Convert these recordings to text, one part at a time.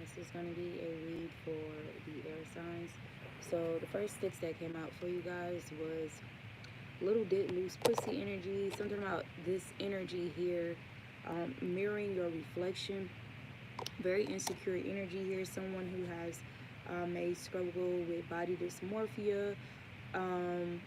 This is going to be a read for the air signs. So the first sticks that came out for you guys was little bit loose pussy energy. Something about this energy here mirroring your reflection. Very insecure energy here. Someone who has may struggle with body dysmorphia.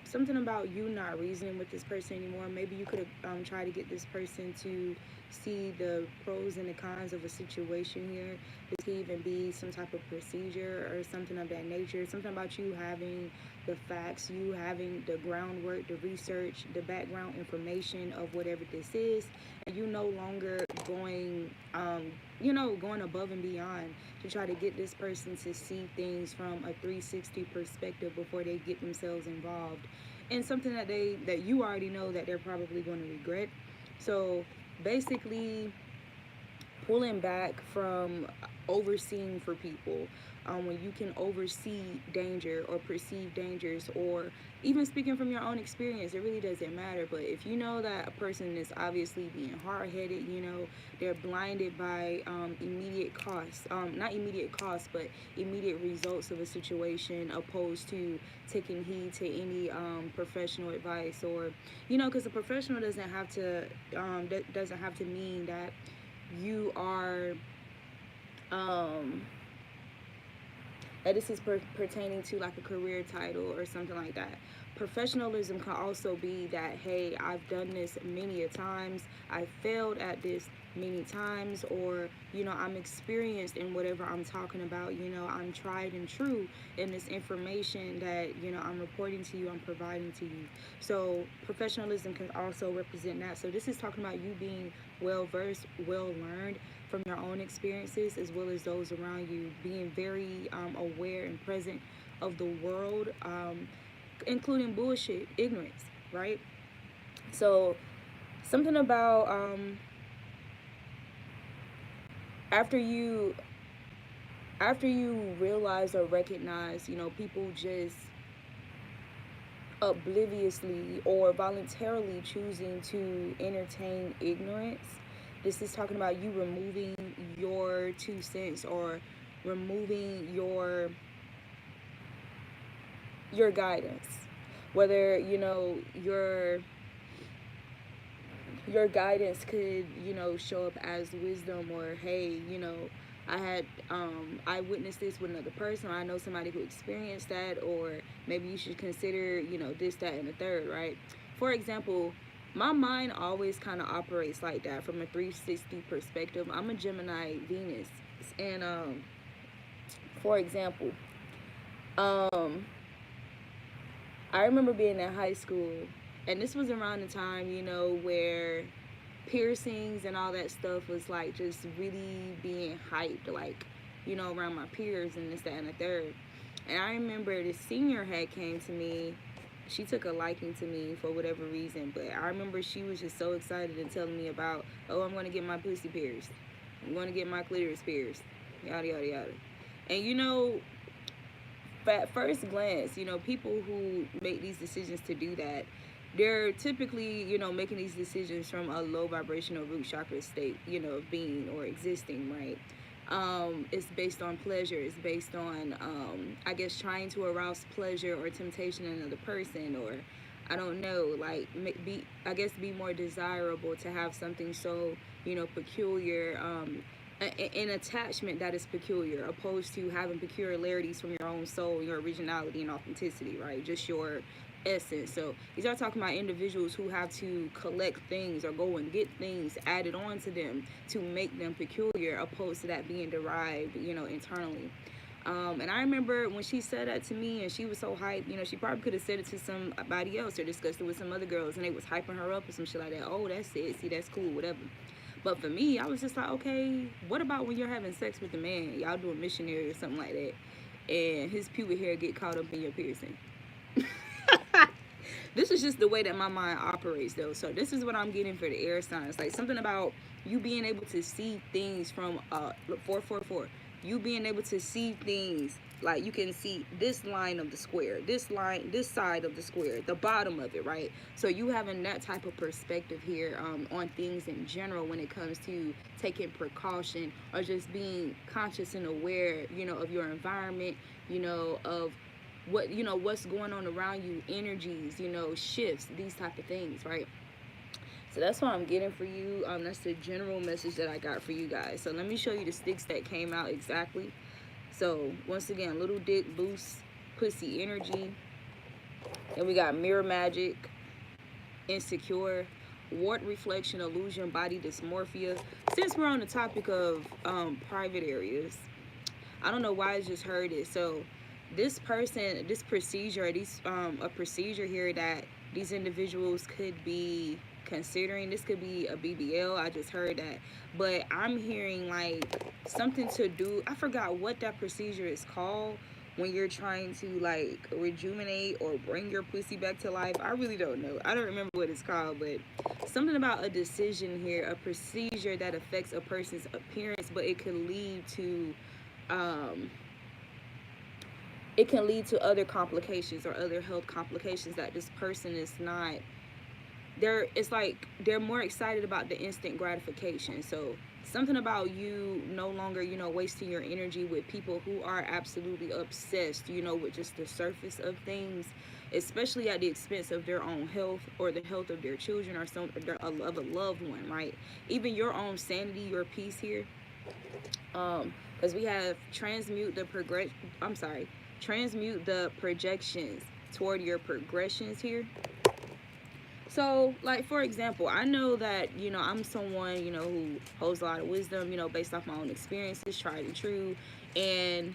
Something about you not reasoning with this person anymore. Maybe you could have tried to get this person to see the pros and the cons of a situation here. This could even be some type of procedure or something of that nature. Something about you having the facts, you having the groundwork, the research, the background information of whatever this is, and you no longer going, going above and beyond to try to get this person to see things from a 360 perspective before they get themselves involved in something that you already know that they're probably going to regret. So basically pulling back from overseeing for people, when you can oversee danger or perceive dangers, or even speaking from your own experience, it really doesn't matter. But if you know that a person is obviously being hard-headed, they're blinded by immediate costs, not immediate costs, but immediate results of a situation, opposed to taking heed to any professional advice, or because a professional doesn't have to mean that you are that this is pertaining to like a career title or something like that. Professionalism can also be that, hey, I've done this many a times, I failed at this many times, or I'm experienced in whatever I'm talking about, I'm tried and true in this information that I'm reporting to you, I'm providing to you. So professionalism can also represent that. So this is talking about you being well versed, well learned from your own experiences as well as those around you, being very aware and present of the world, including bullshit, ignorance, right? So something about after you realize or recognize, people just obliviously or voluntarily choosing to entertain ignorance. This is talking about you removing your 2 cents, or removing your guidance. Whether your guidance could show up as wisdom, or hey, I witnessed this with another person, or I know somebody who experienced that, or maybe you should consider this, that, and the third, right? For example, my mind always kind of operates like that from a 360 perspective. I'm a Gemini Venus, and for example, I remember being in high school, and this was around the time, where piercings and all that stuff was like just really being hyped, like, around my peers and this, that, and the third. And I remember the senior had came to me. She took a liking to me for whatever reason, but I remember she was just so excited and telling me about, oh, I'm going to get my pussy pierced, I'm going to get my clitoris pierced, yada, yada, yada. And at first glance, people who make these decisions to do that, they're typically, making these decisions from a low vibrational root chakra state, of being or existing, right? It's based on pleasure. It's based on, I guess, trying to arouse pleasure or temptation in another person, or I don't know, like be more desirable to have something so, peculiar, an attachment that is peculiar, opposed to having peculiarities from your own soul, your originality and authenticity, right? Just your essence. So these are talking about individuals who have to collect things or go and get things added on to them to make them peculiar, opposed to that being derived, internally. And I remember when she said that to me, and she was so hyped, she probably could have said it to somebody else or discussed it with some other girls, and they was hyping her up or some shit like that. Oh, that's it. See, that's cool, whatever. But for me, I was just like, okay, what about when you're having sex with a man, y'all doing missionary or something like that, and his pubic hair get caught up in your piercing? This is just the way that my mind operates, though. So this is what I'm getting for the air signs. Like something about you being able to see things from 444. you being able to see things, like you can see this line of the square, this line, this side of the square, the bottom of it, right? So you having that type of perspective here on things in general when it comes to taking precaution or just being conscious and aware, you know, of your environment, you know, of what, you know, what's going on around you, energies, you know, shifts, these type of things, right? So that's what I'm getting for you. That's the general message that I got for you guys. So let me show you the sticks that came out exactly. So once again, little dick, loose, pussy energy. Then we got mirror magic, insecure, wart reflection, illusion, body dysmorphia. Since we're on the topic of private areas, I don't know why I just heard it. So this person, this procedure, a procedure here that these individuals could be considering. This could be a BBL. I just heard that, but I'm hearing like something to do. I forgot what that procedure is called when you're trying to like rejuvenate or bring your pussy back to life. I really don't know. I don't remember what it's called, but something about a decision here, a procedure that affects a person's appearance, but it could lead to um it can lead to other complications or other health complications that this person is not, it's like they're more excited about the instant gratification. So something about you no longer, you know, wasting your energy with people who are absolutely obsessed, you know, with just the surface of things, especially at the expense of their own health or the health of their children or some of a loved one, right? Even your own sanity, your peace here. Because we have transmute the projections toward your progressions here. So, like, for example, I know that, you know, I'm someone, you know, who holds a lot of wisdom, you know, based off my own experiences, tried and true. And,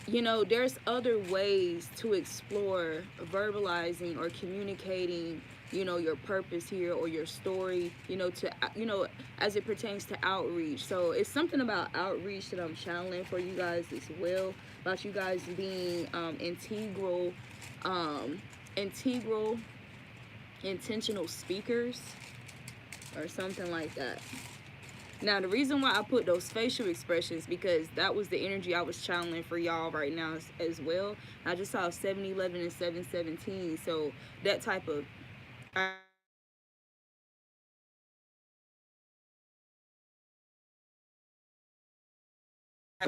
you know, there's other ways to explore verbalizing or communicating, you know, your purpose here or your story, you know, to, you know, as it pertains to outreach. So it's something about outreach that I'm channeling for you guys as well, about you guys being integral intentional speakers or something like that. Now, the reason why I put those facial expressions, because that was the energy I was channeling for y'all right now as well. I just saw 711 and 717, so that type of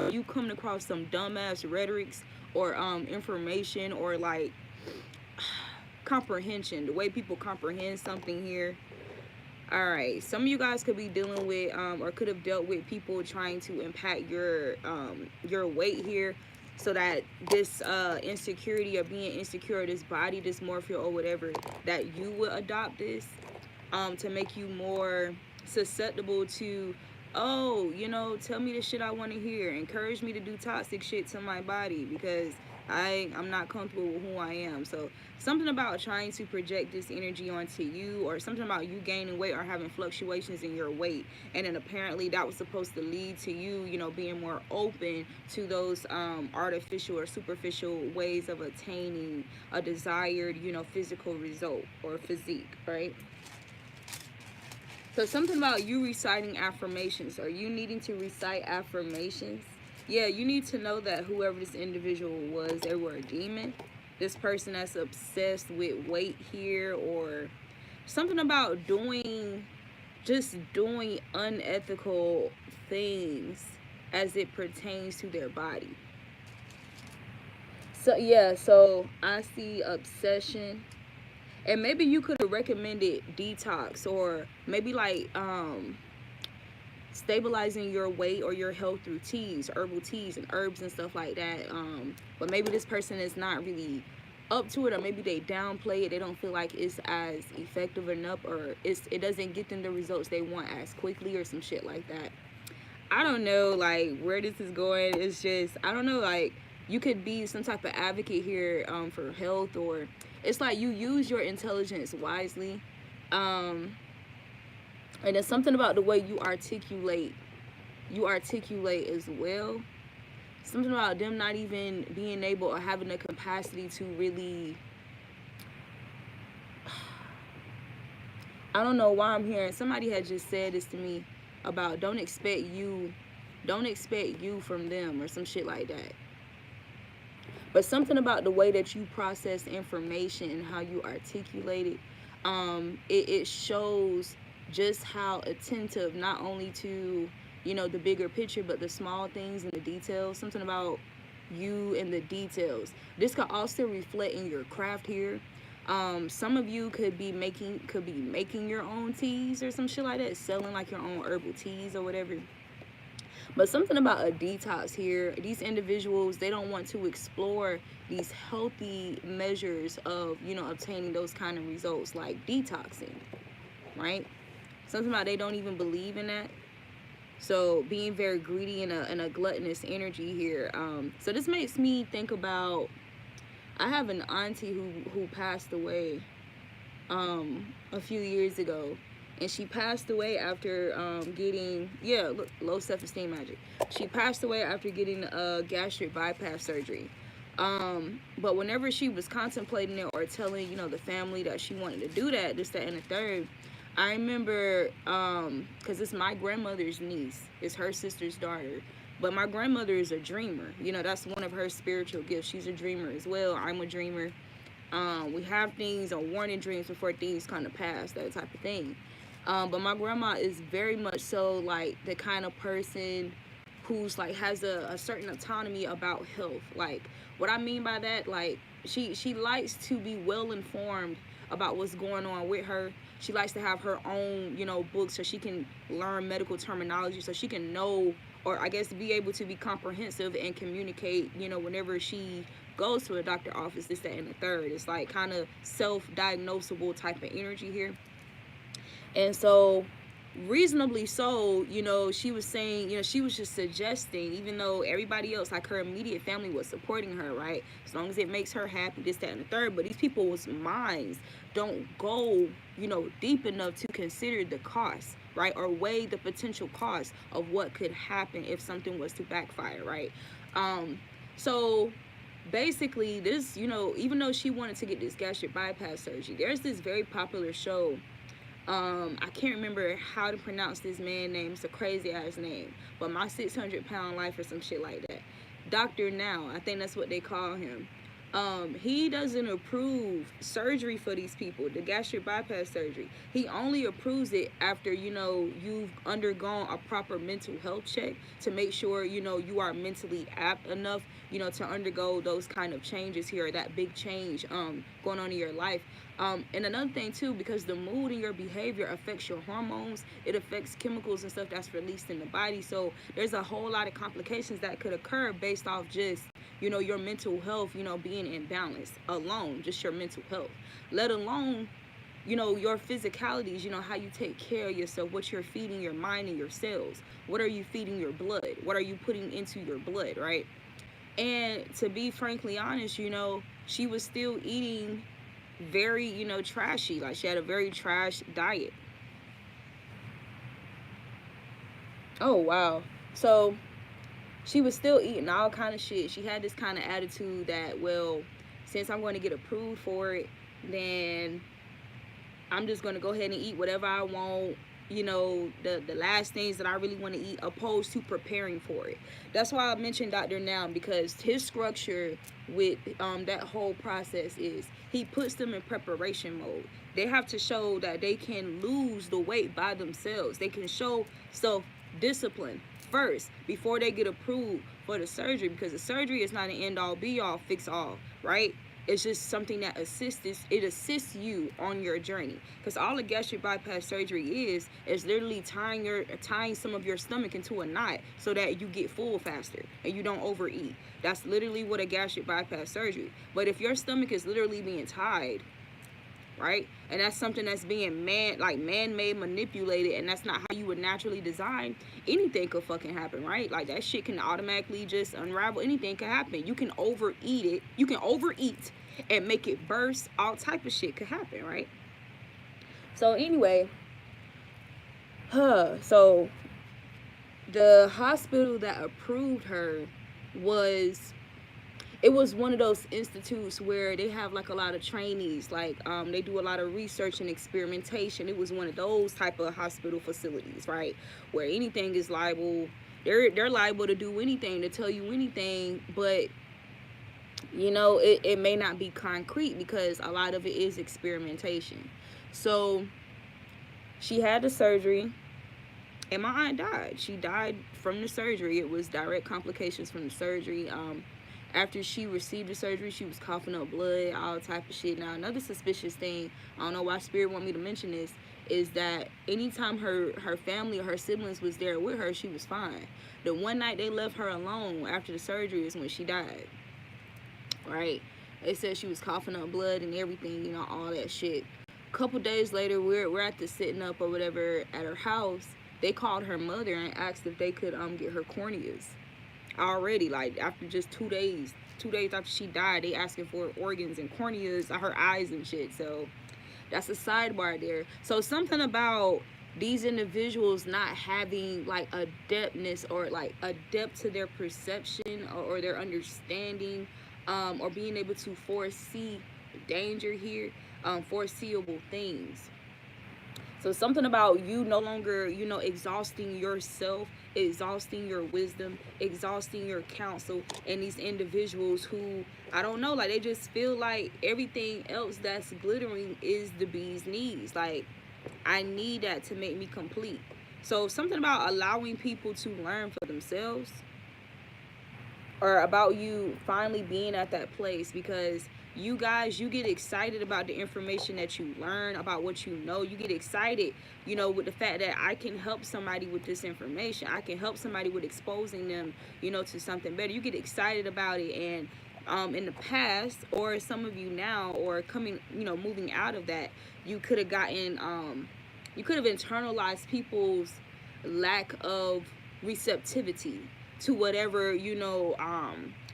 you coming across some dumbass rhetorics or information or like comprehension, the way people comprehend something here. All right, some of you guys could be dealing with or could have dealt with people trying to impact your weight here, so that this insecurity or being insecure, this body dysmorphia or whatever, that you would adopt this to make you more susceptible to, oh, you know, tell me the shit I want to hear, encourage me to do toxic shit to my body because I'm not comfortable with who I am. So something about trying to project this energy onto you, or something about you gaining weight or having fluctuations in your weight, and then apparently that was supposed to lead to you, you know, being more open to those artificial or superficial ways of attaining a desired, you know, physical result or physique, right? So something about you reciting affirmations, or you needing to recite affirmations. Yeah, you need to know that whoever this individual was, they were a demon. This person that's obsessed with weight here, or something about just doing unethical things as it pertains to their body. So yeah, so I see obsession. And maybe you could have recommended detox, or maybe like stabilizing your weight or your health through teas, herbal teas and herbs and stuff like that. But maybe this person is not really up to it, or maybe they downplay it. They don't feel like it's as effective enough, or it doesn't get them the results they want as quickly, or some shit like that. I don't know like where this is going. It's just, I don't know, like you could be some type of advocate here for health, or it's like you use your intelligence wisely. And there's something about the way you articulate as well. Something about them not even being able or having the capacity to really, I don't know why I'm hearing, somebody had just said this to me about don't expect you Don't expect you from them or some shit like that. But something about the way that you process information and how you articulate it, it shows just how attentive not only to, you know, the bigger picture, but the small things and the details. Something about you and the details. This could also reflect in your craft here. Some of you could be making your own teas or some shit like that, selling like your own herbal teas or whatever. But something about a detox here, these individuals, they don't want to explore these healthy measures of, you know, obtaining those kind of results like detoxing, right? Something about they don't even believe in that. So being very greedy and a gluttonous energy here. So this makes me think about, I have an auntie who passed away a few years ago, and she passed away after getting, yeah, look, low self-esteem magic. She passed away after getting gastric bypass surgery. But whenever she was contemplating it or telling, you know, the family that she wanted to do that, this, that, and the third, I remember, because it's my grandmother's niece, it's her sister's daughter. But my grandmother is a dreamer. You know, that's one of her spiritual gifts. She's a dreamer as well. I'm a dreamer. We have things or warning dreams before things kind of pass, that type of thing. But my grandma is very much so like the kind of person who's like has a certain autonomy about health. Like what I mean by that, like she likes to be well informed about what's going on with her. She likes to have her own, you know, books so she can learn medical terminology, so she can know, or I guess be able to be comprehensive and communicate, you know, whenever she goes to a doctor office, this, that, and the third. It's like kind of self-diagnosable type of energy here. And so reasonably so, you know, she was saying, you know, she was just suggesting, even though everybody else, like her immediate family, was supporting her, right, as long as it makes her happy, this, that, and the third. But these people's minds don't go, you know, deep enough to consider the cost, right, or weigh the potential cost of what could happen if something was to backfire, right. So basically this, you know, even though she wanted to get this gastric bypass surgery, there's this very popular show, I can't remember how to pronounce this man's name. It's a crazy ass name, but My 600-Pound Life or some shit like that. Dr. Now, I think that's what they call him. He doesn't approve surgery for these people, the gastric bypass surgery. He only approves it after, you know, you've undergone a proper mental health check to make sure, you know, you are mentally apt enough, you know, to undergo those kind of changes here, that big change going on in your life. And another thing too, because the mood and your behavior affects your hormones, it affects chemicals and stuff that's released in the body. So there's a whole lot of complications that could occur based off just, you know, your mental health, you know, being imbalanced alone, just your mental health, let alone, you know, your physicalities, you know, how you take care of yourself, what you're feeding your mind and your cells, what are you feeding your blood, what are you putting into your blood, right? And to be frankly honest, you know, she was still eating very, you know, trashy. Like she had a very trash diet. Oh wow. So she was still eating all kind of shit. She had this kind of attitude that, well, since I'm going to get approved for it, then I'm just going to go ahead and eat whatever I want, you know, the last things that I really want to eat, opposed to preparing for it. That's why I mentioned Dr. Now, because his structure with that whole process is he puts them in preparation mode. They have to show that they can lose the weight by themselves. They can show self-discipline first before they get approved for the surgery, because the surgery is not an end-all be-all fix-all, right? It's just something that assists you on your journey. Because all a gastric bypass surgery is literally tying some of your stomach into a knot so that you get full faster and you don't overeat. That's literally what a gastric bypass surgery. But if your stomach is literally being tied, right, and that's something that's being man-made, manipulated, and that's not how you would naturally design, anything could fucking happen, right? Like that shit can automatically just unravel. Anything can happen. You can overeat it. You can overeat and make it burst. All type of shit could happen, right? So anyway, so the hospital that approved her was, it was one of those institutes where they have like a lot of trainees, like they do a lot of research and experimentation. It was one of those type of hospital facilities, right, where anything is liable, they're liable to do anything, to tell you anything, but you know, it may not be concrete because a lot of it is experimentation. So she had the surgery, and my aunt died. She died from the surgery. It was direct complications from the surgery. After she received the surgery, she was coughing up blood, all type of shit. Now, another suspicious thing, I don't know why Spirit want me to mention this, is that anytime her family or her siblings was there with her, she was fine. The one night they left her alone after the surgery is when she died. Right? They said she was coughing up blood and everything, you know, all that shit. A couple days later, we're at the sitting up or whatever at her house. They called her mother and asked if they could get her corneas. Already, like after just 2 days after she died, they asking for organs and corneas, her eyes and shit. So that's a sidebar there. So something about these individuals not having like a depthness or like a depth to their perception or their understanding, or being able to foresee danger here, foreseeable things. So something about you no longer, you know, exhausting yourself, exhausting your wisdom, exhausting your counsel, and these individuals who, I don't know, like they just feel like everything else that's glittering is the bee's knees. Like, I need that to make me complete. So something about allowing people to learn for themselves, or about you finally being at that place, because you guys, you get excited about the information that you learn, about what you know. You get excited, you know, with the fact that I can help somebody with this information. I can help somebody with exposing them, you know, to something better. You get excited about it. And in the past, or some of you now, or coming, you know, moving out of that, you could have gotten, you could have internalized people's lack of receptivity to whatever, you know,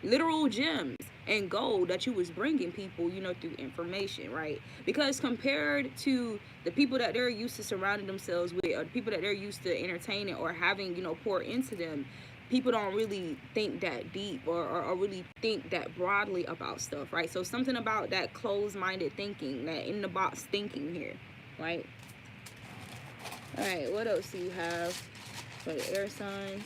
literal gems and gold that you was bringing people, you know, through information, right? Because compared to the people that they're used to surrounding themselves with, or the people that they're used to entertaining or having, you know, pour into them, people don't really think that deep, or really think that broadly about stuff, right? So something about that closed-minded thinking, that in-the-box thinking here, right? All right, what else do you have for the air signs?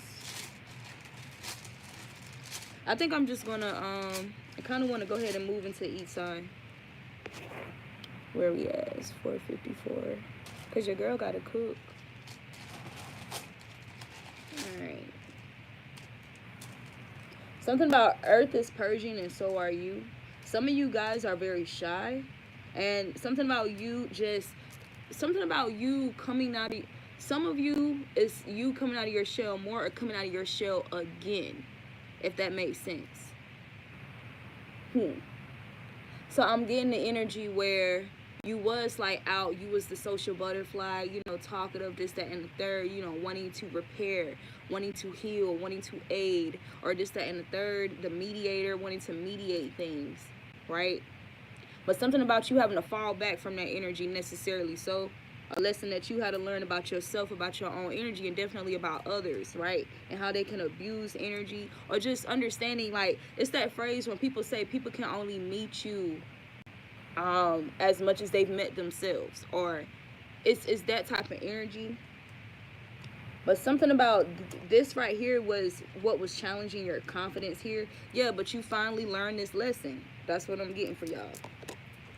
I think I'm just gonna, I kind of want to go ahead and move into each sign. Where we at? It's 4:54. Because your girl got to cook. Alright. Something about Earth is purging, and so are you. Some of you guys are very shy. And something about you just, something about you coming out of, some of you is you coming out of your shell more, or coming out of your shell again, if that makes sense. So I'm getting the energy where you was like out, you was the social butterfly, you know, talkative, this, that, and the third, you know, wanting to repair, wanting to heal, wanting to aid, or this, that, and the third, the mediator, wanting to mediate things, right? But something about you having to fall back from that energy necessarily. So a lesson that you had to learn about yourself, about your own energy, and definitely about others, right? And how they can abuse energy, or just understanding, like, it's that phrase when people say people can only meet you as much as they've met themselves, or it's that type of energy. But something about this right here was what was challenging your confidence here. Yeah, but you finally learned this lesson. That's what I'm getting for y'all.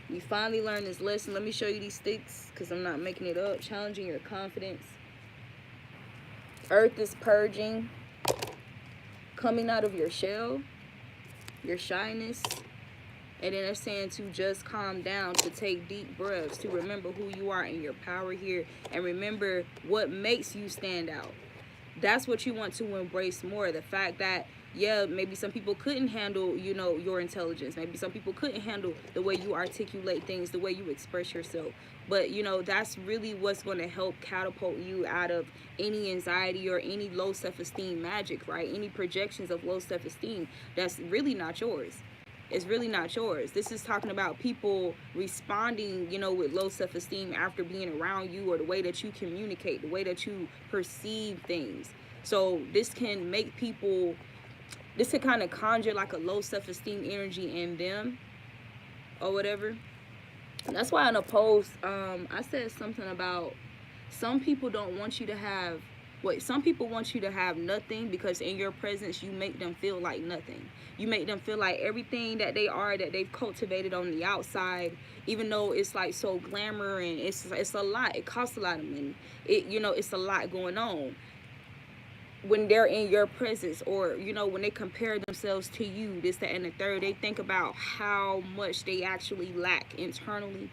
You finally learned this lesson. Let me show you these sticks, because I'm not making it up. Challenging your confidence. Earth is purging. Coming out of your shell. Your shyness. And then they're saying to just calm down, to take deep breaths, to remember who you are and your power here. And remember what makes you stand out. That's what you want to embrace more. The fact that, yeah, maybe some people couldn't handle, you know, your intelligence. Maybe some people couldn't handle the way you articulate things, the way you express yourself. But, you know, that's really what's going to help catapult you out of any anxiety or any low self-esteem magic, right? Any projections of low self-esteem that's really not yours. It's really not yours. This is talking about people responding, you know, with low self-esteem after being around you, or the way that you communicate, the way that you perceive things. So this can make people, this can kind of conjure like a low self-esteem energy in them or whatever. And that's why in a post, I said something about some people don't want you to have What some people want you to have nothing, because in your presence you make them feel like nothing. You make them feel like everything that they are, that they've cultivated on the outside, even though it's like so glamour and it's a lot. It costs a lot of money. It's a lot going on. When they're in your presence, or when they compare themselves to you, this, that, and the third, they think about how much they actually lack internally,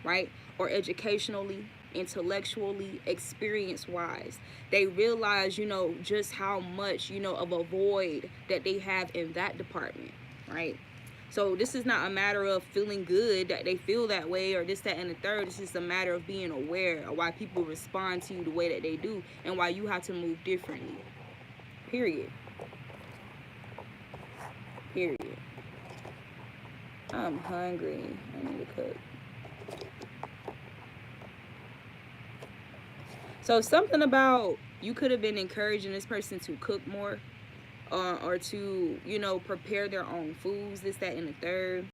right? Or educationally, intellectually, experience wise. They realize, just how much, of a void that they have in that department, right? So this is not a matter of feeling good that they feel that way, or this, that, and the third. This is a matter of being aware of why people respond to you the way that they do, and why you have to move differently. Period. Period. I'm hungry. I need to cook. So something about, you could have been encouraging this person to cook more, or to, prepare their own foods, this, that, and the third.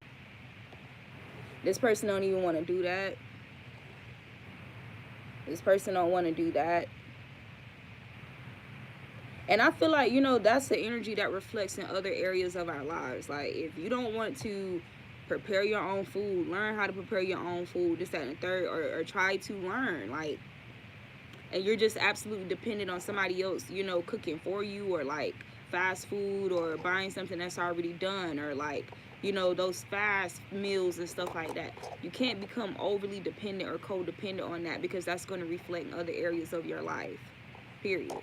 This person don't even want to do that. This person don't want to do that. And I feel like, that's the energy that reflects in other areas of our lives. Like, if you don't want to prepare your own food, learn how to prepare your own food, this, that, and the third, or try to learn, like, and you're just absolutely dependent on somebody else, cooking for you, or like fast food, or buying something that's already done, or like, those fast meals and stuff like that. You can't become overly dependent or codependent on that, because that's going to reflect in other areas of your life. Period.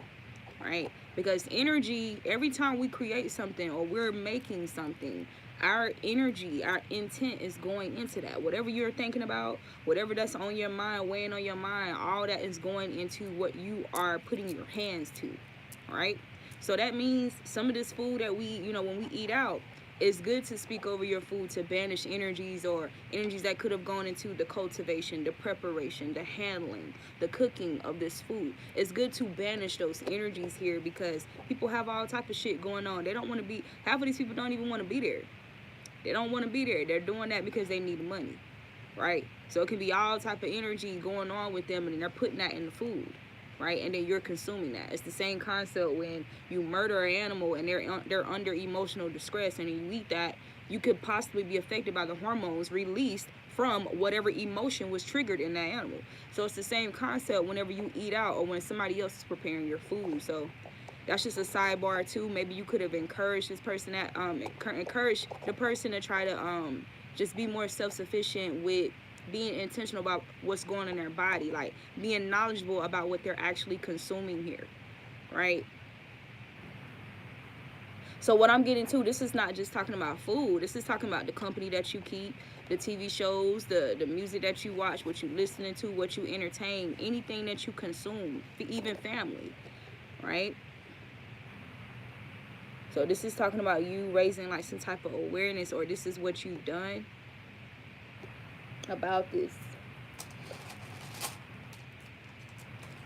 Right? Because energy, every time we create something or we're making something, our energy, our intent is going into that. Whatever you're thinking about, whatever that's on your mind, weighing on your mind, all that is going into what you are putting your hands to. Right? So that means some of this food that we, when we eat out, it's good to speak over your food to banish energies, or energies that could have gone into the cultivation, the preparation, the handling, the cooking of this food. It's good to banish those energies here, because people have all type of shit going on. They don't want to be, half of these people don't even want to be there. They don't want to be there. They're doing that because they need money, right? So it can be all type of energy going on with them, and they're putting that in the food. Right? And then you're consuming that. It's the same concept when you murder an animal and they're under emotional distress, and you eat that, you could possibly be affected by the hormones released from whatever emotion was triggered in that animal. So it's the same concept whenever you eat out, or when somebody else is preparing your food. So that's just a sidebar too. Maybe you could have encouraged this person, that encourage the person to try to just be more self-sufficient with being intentional about what's going on in their body, like being knowledgeable about what they're actually consuming here, right? So what I'm getting to, this is not just talking about food. This is talking about the company that you keep, the TV shows, the music that you watch, what you listening to, what you entertain, anything that you consume, even family, right? So this is talking about you raising like some type of awareness, or this is what you've done about this.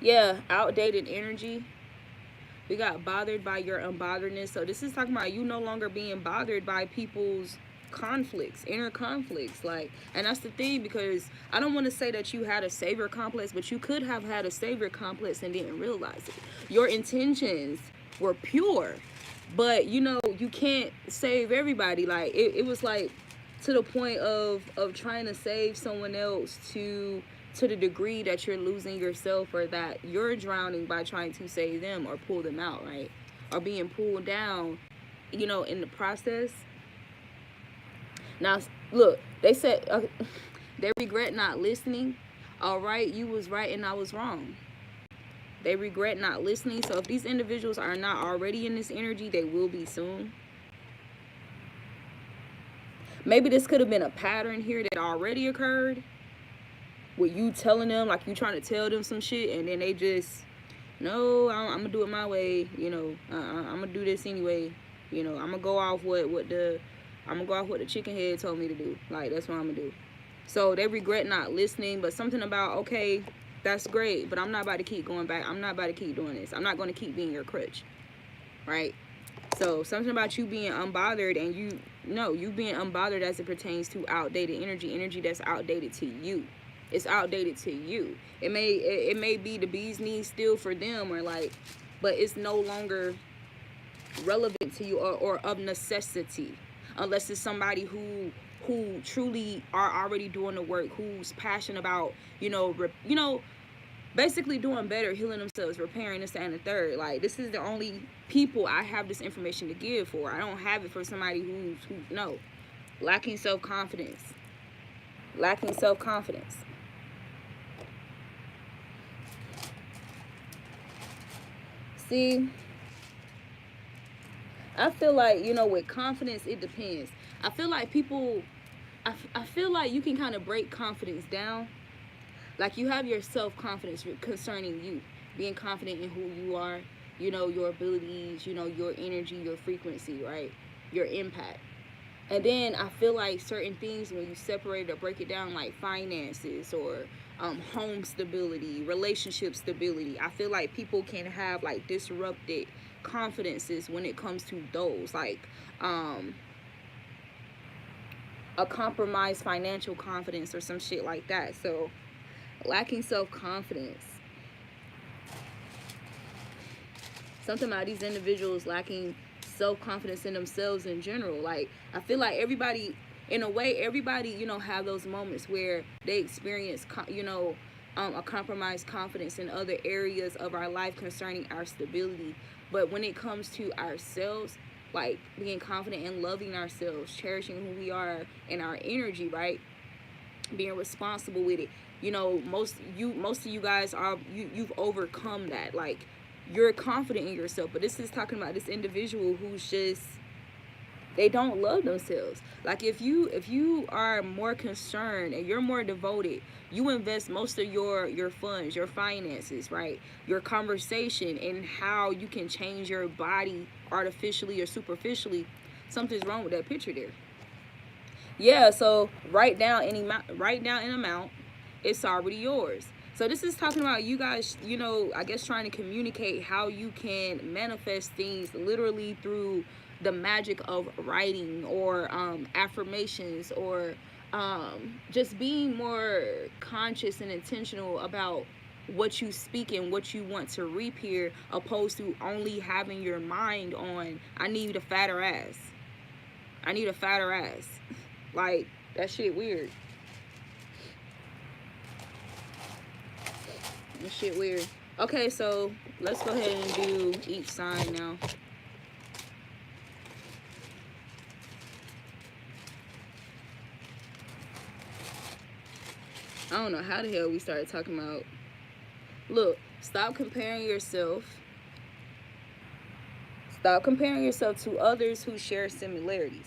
Yeah, outdated energy. We got bothered by your unbotheredness. So this is talking about you no longer being bothered by people's conflicts, inner conflicts. Like, and that's the thing, because I don't want to say that you had a savior complex, but you could have had a savior complex and didn't realize it. Your intentions were pure, but you can't save everybody. Like it was like, to the point of trying to save someone else to the degree that you're losing yourself, or that you're drowning by trying to save them or pull them out, right? Or being pulled down, in the process. Now, look, they said they regret not listening. All right, you was right and I was wrong. They regret not listening. So if these individuals are not already in this energy, they will be soon. Maybe this could have been a pattern here that already occurred, with you telling them, like you trying to tell them some shit, and then they just, no, I'm gonna do it my way. I'm gonna do this anyway. I'm gonna go off what the chicken head told me to do. Like, that's what I'm gonna do. So they regret not listening, but something about, okay, that's great, but I'm not about to keep going back. I'm not about to keep doing this. I'm not going to keep being your crutch, right? So something about you being unbothered, and you being unbothered as it pertains to outdated energy that's outdated to you. It's outdated to you. It may be the bee's knees still for them, or like, but it's no longer relevant to you, or of necessity, unless it's somebody who truly are already doing the work, who's passionate about, basically doing better, healing themselves, repairing this, that, and the third. Like, this is the only people I have this information to give for. I don't have it for somebody who no, lacking self-confidence. Lacking self-confidence. See, I feel like, with confidence, it depends. I feel like people, I feel like you can kind of break confidence down. Like, you have your self-confidence concerning you, being confident in who you are, your abilities, your energy, your frequency, right? Your impact. And then I feel like certain things, when you separate or break it down, like finances or home stability, relationship stability, I feel like people can have like disrupted confidences when it comes to those, like a compromised financial confidence or some shit like that. So lacking self-confidence, something about these individuals lacking self-confidence in themselves in general. Like, I feel like everybody, in a way, everybody, have those moments where they experience, a compromised confidence in other areas of our life concerning our stability. But when it comes to ourselves, like being confident in loving ourselves, cherishing who we are and our energy, right? Being responsible with it. Most of you guys are, you've overcome that. Like, you're confident in yourself. But this is talking about this individual who's just, they don't love themselves. Like, if you are more concerned and you're more devoted, you invest most of your funds, your finances, right, your conversation, in how you can change your body artificially or superficially, something's wrong with that picture there. Yeah, so write down an amount. It's already yours. So this is talking about you guys, I guess trying to communicate how you can manifest things literally through the magic of writing, or affirmations, or just being more conscious and intentional about what you speak and what you want to reap here, opposed to only having your mind on, I need a fatter ass. I need a fatter ass. Like, that shit weird. That shit weird. Okay, so let's go ahead and do each sign now. I don't know how the hell we started talking about. Look, stop comparing yourself. Stop comparing yourself to others who share similarities.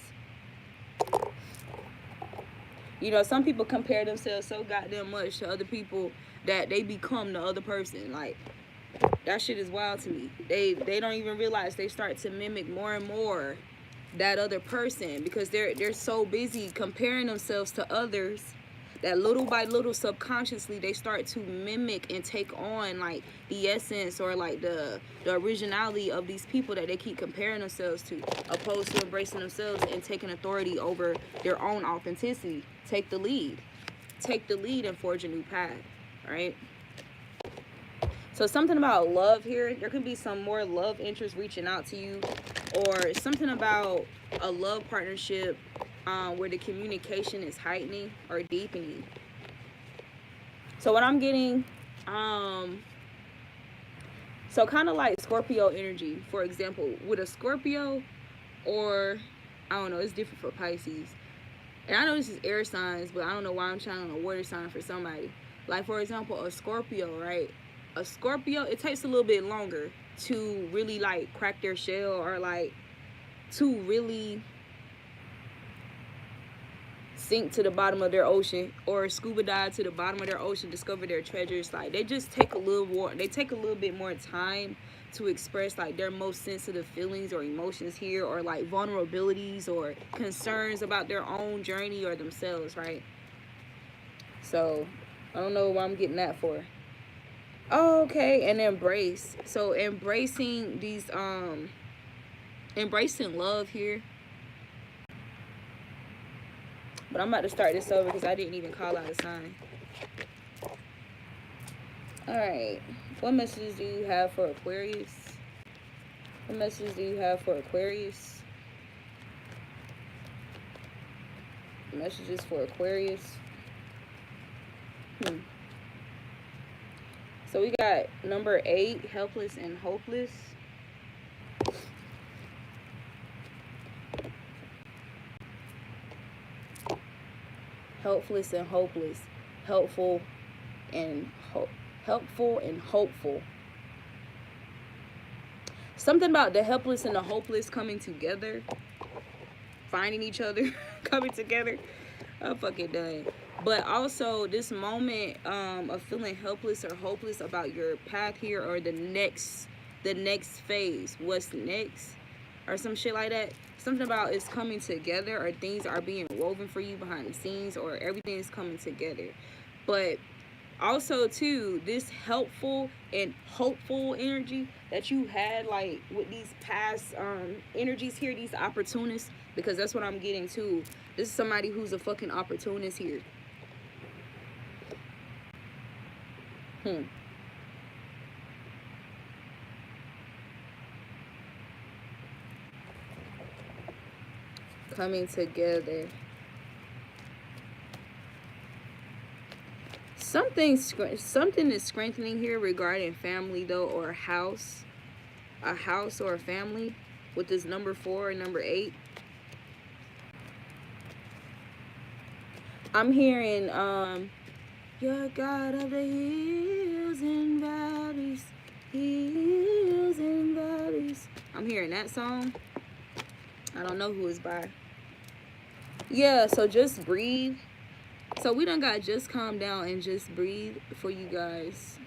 Some people compare themselves so goddamn much to other people that they become the other person. Like, that shit is wild to me. They don't even realize they start to mimic more and more that other person, because they're so busy comparing themselves to others that little by little, subconsciously, they start to mimic and take on like the essence, or like the originality of these people that they keep comparing themselves to, opposed to embracing themselves and taking authority over their own authenticity. Take the lead and forge a new path. Right? So something about love here, there could be some more love interest reaching out to you, or something about a love partnership where the communication is heightening or deepening. So what I'm getting, so kind of like Scorpio energy, for example, with a Scorpio, or I don't know, it's different for Pisces. And I know this is air signs, but I don't know why I'm channeling a water sign for somebody. Like, for example, a Scorpio, right? A Scorpio, it takes a little bit longer to really like crack their shell, or like to really sink to the bottom of their ocean, or scuba dive to the bottom of their ocean, discover their treasures. Like, they just take a little bit more time to express like their most sensitive feelings or emotions here, or like vulnerabilities or concerns about their own journey or themselves, right? So I don't know what I'm getting that for. Oh, okay. And embrace. So embracing these embracing love here. But I'm about to start this over because I didn't even call out a sign. Alright. What messages do you have for Aquarius? What messages do you have for Aquarius? Messages for Aquarius. So we got number 8, helpless and hopeless. Helpless and hopeless. Helpful and hopeful. Something about the helpless and the hopeless coming together, finding each other, coming together. I'm fucking done. But also this moment of feeling helpless or hopeless about your path here, or the next phase, what's next, or some shit like that. Something about it's coming together, or things are being woven for you behind the scenes, or everything is coming together. But also too, this helpful and hopeful energy that you had, like with these past energies here, these opportunists, because that's what I'm getting to. This is somebody who's a fucking opportunist here. Coming together. Something is strengthening here regarding family though, or a house or a family, with this number 4 and number 8. I'm hearing you're God of the hills and valleys, hills and valleys. I'm hearing that song. I don't know who it's by. Yeah, so just breathe. So we done got just calm down and just breathe for you guys.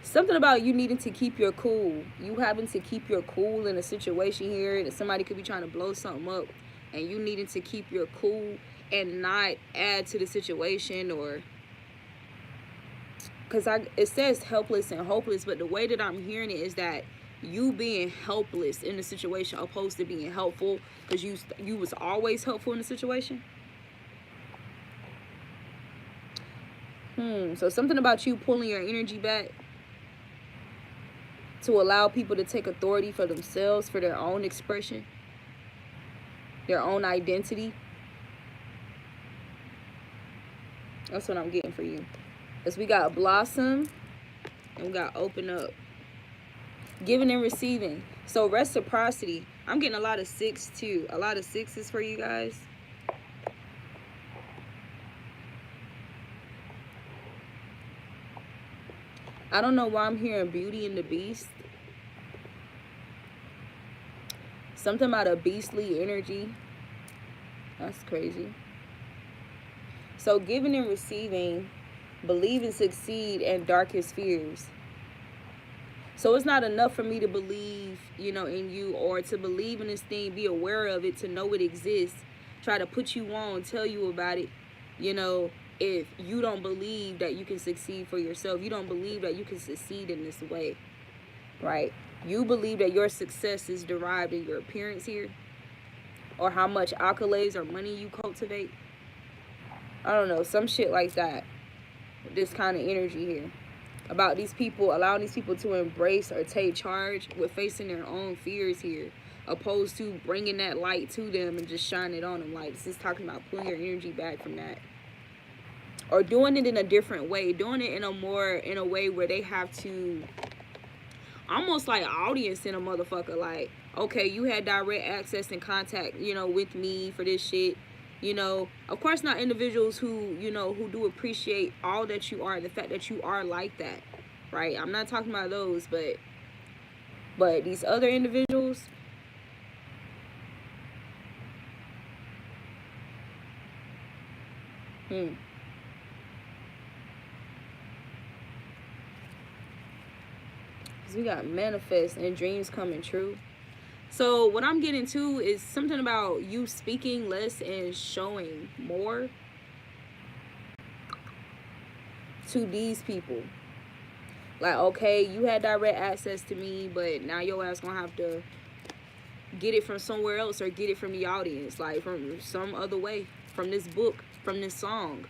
Something about you needing to keep your cool. You having to keep your cool in a situation here that somebody could be trying to blow something up, and you needing to keep your cool and not add to the situation, or because it says helpless and hopeless, but the way that I'm hearing it is that you being helpless in the situation opposed to being helpful, because you was always helpful in the situation. So something about you pulling your energy back to allow people to take authority for themselves, for their own expression, their own identity. That's what I'm getting for you. Because we got blossom and we got open up. Giving and receiving. So reciprocity. I'm getting a lot of 6 too. A lot of 6s for you guys. I don't know why I'm hearing Beauty and the Beast. Something about a beastly energy. That's crazy. So giving and receiving, believe and succeed, and darkest fears. So it's not enough for me to believe, in you, or to believe in this thing, be aware of it, to know it exists, try to put you on, tell you about it, if you don't believe that you can succeed for yourself. You don't believe that you can succeed in this way, right? You believe that your success is derived in your appearance here, or how much accolades or money you cultivate. I don't know, some shit like that. This kind of energy here. About these people, allowing these people to embrace or take charge with facing their own fears here, opposed to bringing that light to them and just shining it on them. Like, this is talking about pulling your energy back from that, or doing it in a different way, doing it in a way where they have to almost like audience in a motherfucker. Like, okay, you had direct access and contact, with me for this shit. Of course not individuals who, who do appreciate all that you are, the fact that you are like that, right? I'm not talking about those, but these other individuals, we got manifest and dreams coming true. So what I'm getting to is something about you speaking less and showing more to these people. Like, okay, you had direct access to me, but now your ass gonna have to get it from somewhere else, or get it from the audience, like from some other way. from this book, from this song,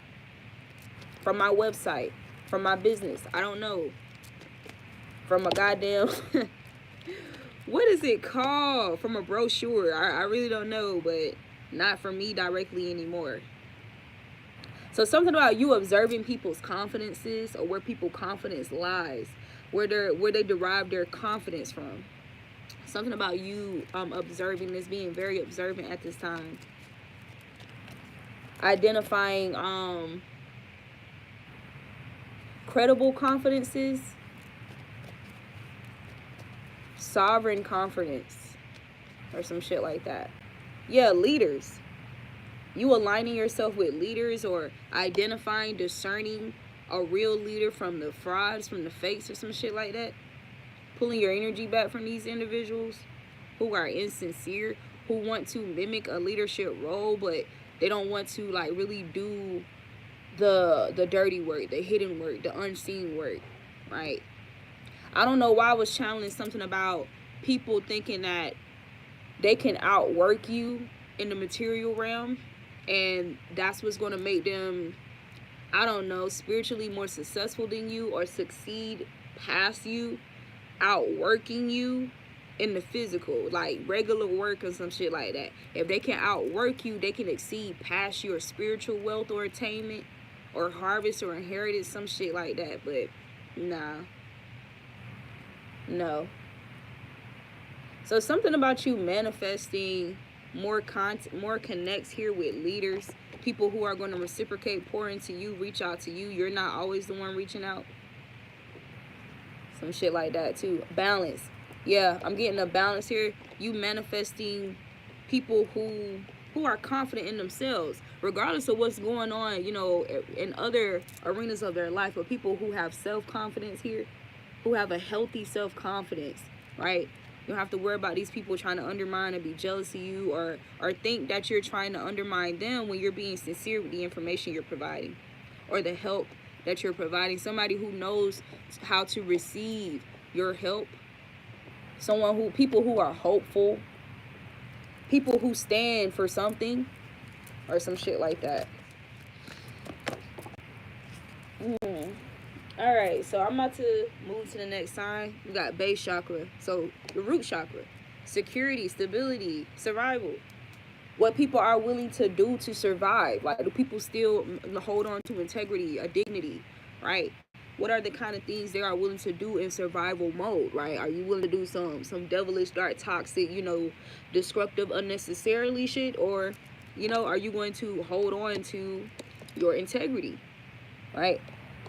from my website, from my business. I don't know. From a goddamn, what is it called? From a brochure. I really don't know, but not from me directly anymore. So something about you observing people's confidences, or where people's confidence lies, where they derive their confidence from. Something about you observing this, being very observant at this time. Identifying credible confidences, sovereign confidence, or some shit like that. Yeah, leaders. You aligning yourself with leaders, or identifying, discerning a real leader from the frauds, from the fakes, or some shit like that. Pulling your energy back from these individuals who are insincere, who want to mimic a leadership role, but they don't want to like really do the dirty work, the hidden work, the unseen work, right? I don't know why I was channeling something about people thinking that they can outwork you in the material realm, and that's what's going to make them, I don't know, spiritually more successful than you, or succeed past you, outworking you in the physical, like regular work or some shit like that. If they can outwork you, they can exceed past your spiritual wealth or attainment or harvest or inheritance, some shit like that. But nah, no. So something about you manifesting more connects here with leaders, people who are going to reciprocate, pour into you, reach out to you. You're not always the one reaching out. Some shit like that too. Balance. Yeah, I'm getting a balance here. You manifesting people who are confident in themselves, regardless of what's going on, you know, in other arenas of their life. But people who have self-confidence here, who have a healthy self-confidence, right? You don't have to worry about these people trying to undermine or be jealous of you, or think that you're trying to undermine them when you're being sincere with the information you're providing or the help that you're providing. Somebody who knows how to receive your help. People who are hopeful. People who stand for something or some shit like that. All right, so I'm about to move to the next sign. We got base chakra. So the root chakra, security, stability, survival. What people are willing to do to survive. Like, do people still hold on to integrity, a dignity, right? What are the kind of things they are willing to do in survival mode, right? Are you willing to do some devilish, dark, toxic, you know, disruptive, unnecessarily shit? Or, you know, are you going to hold on to your integrity, right?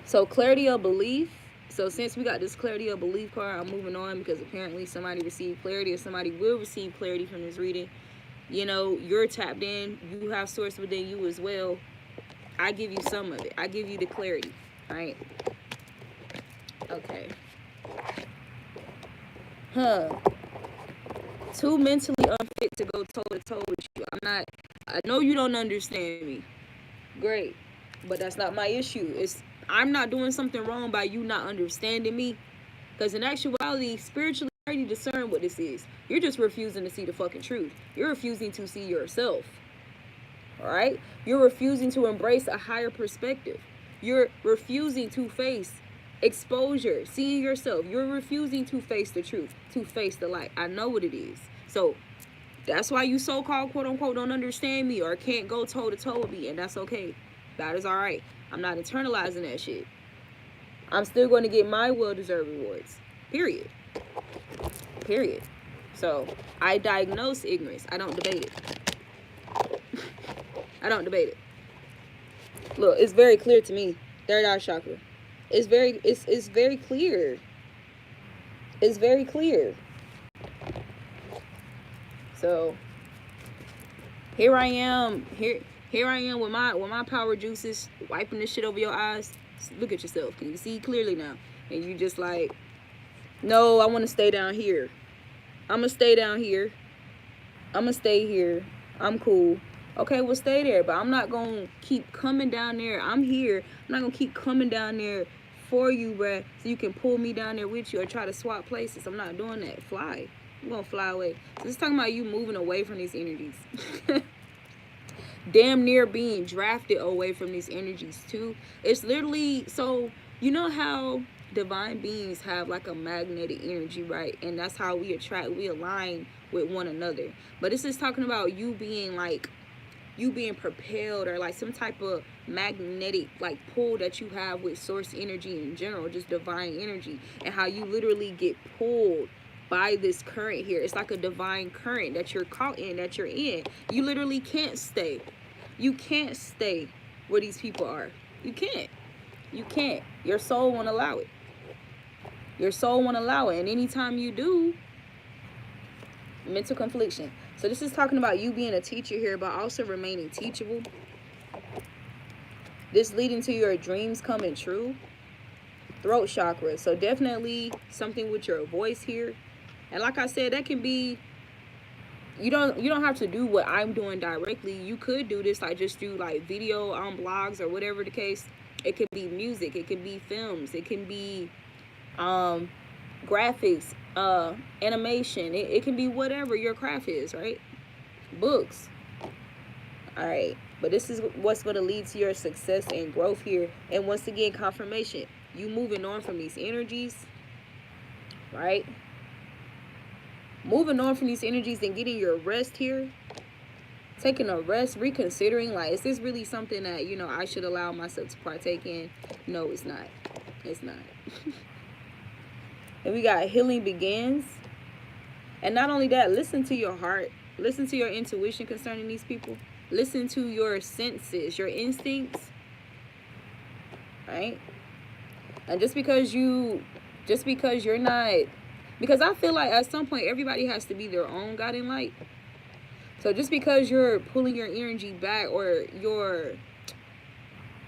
So clarity of belief. So since we got this clarity of belief card, I'm moving on because apparently somebody received clarity, or somebody will receive clarity from this reading. You know, you're tapped in. You have source within you as well. I give you some of it. I give you the clarity, right? Okay. Too mentally unfit to go toe-to-toe with you. I know you don't understand me. Great. But that's not my issue. I'm not doing something wrong by you not understanding me. Because in actuality, spiritually, you already discern what this is. You're just refusing to see the fucking truth. You're refusing to see yourself. Alright? You're refusing to embrace a higher perspective. You're refusing to face exposure, seeing yourself. You're refusing to face the truth, to face the light. I know what it is. So that's why you so-called, quote-unquote, don't understand me or can't go toe-to-toe with me, and that's okay. That is all right. I'm not internalizing that shit. I'm still going to get my well-deserved rewards. Period. Period. So I diagnose ignorance. I don't debate it. I don't debate it. Look, it's very clear to me. Third eye chakra. It's very clear. It's very clear. So here I am. Here I am with my power juices, wiping this shit over your eyes. Look at yourself. Can you see clearly now? And you just like, no, I want to stay down here. I'm going to stay down here. I'm going to stay here. I'm cool. Okay, well, stay there. But I'm not going to keep coming down there. I'm here. I'm not going to keep coming down there for you, bruh, so you can pull me down there with you or try to swap places. I'm not doing that. Fly. I'm going to fly away. So it's talking about you moving away from these energies. damn near being drafted away from these energies too. It's literally, so you know how divine beings have like a magnetic energy, right? And that's how we attract, we align with one another. But this is talking about you being like, you being propelled, or like some type of magnetic like pull that you have with source energy in general, just divine energy, and how you literally get pulled by this current here. It's like a divine current that you're caught in, that you're in. You literally can't stay. You can't stay where these people are. You can't. You can't. Your soul won't allow it. Your soul won't allow it. And anytime you do, mental confliction. So this is talking about you being a teacher here, but also remaining teachable. This leading to your dreams coming true. Throat chakra. So definitely something with your voice here. And like I said, that can be, you don't have to do what I'm doing directly. You could do this like just do like video on blogs or whatever the case. It could be music, it can be films, it can be graphics, animation, it can be whatever your craft is, right? Books. All right, but this is what's going to lead to your success and growth here. And once again, confirmation, you moving on from these energies, right? Moving on from these energies and getting your rest here, taking a rest, reconsidering, like, is this really something that, you know, I should allow myself to partake in? No, it's not. It's not. And we got healing begins. And not only that, listen to your heart. Listen to your intuition concerning these people. Listen to your senses, your instincts. Right? And just because you're not, because I feel like at some point everybody has to be their own guiding light. So just because you're pulling your energy back, or your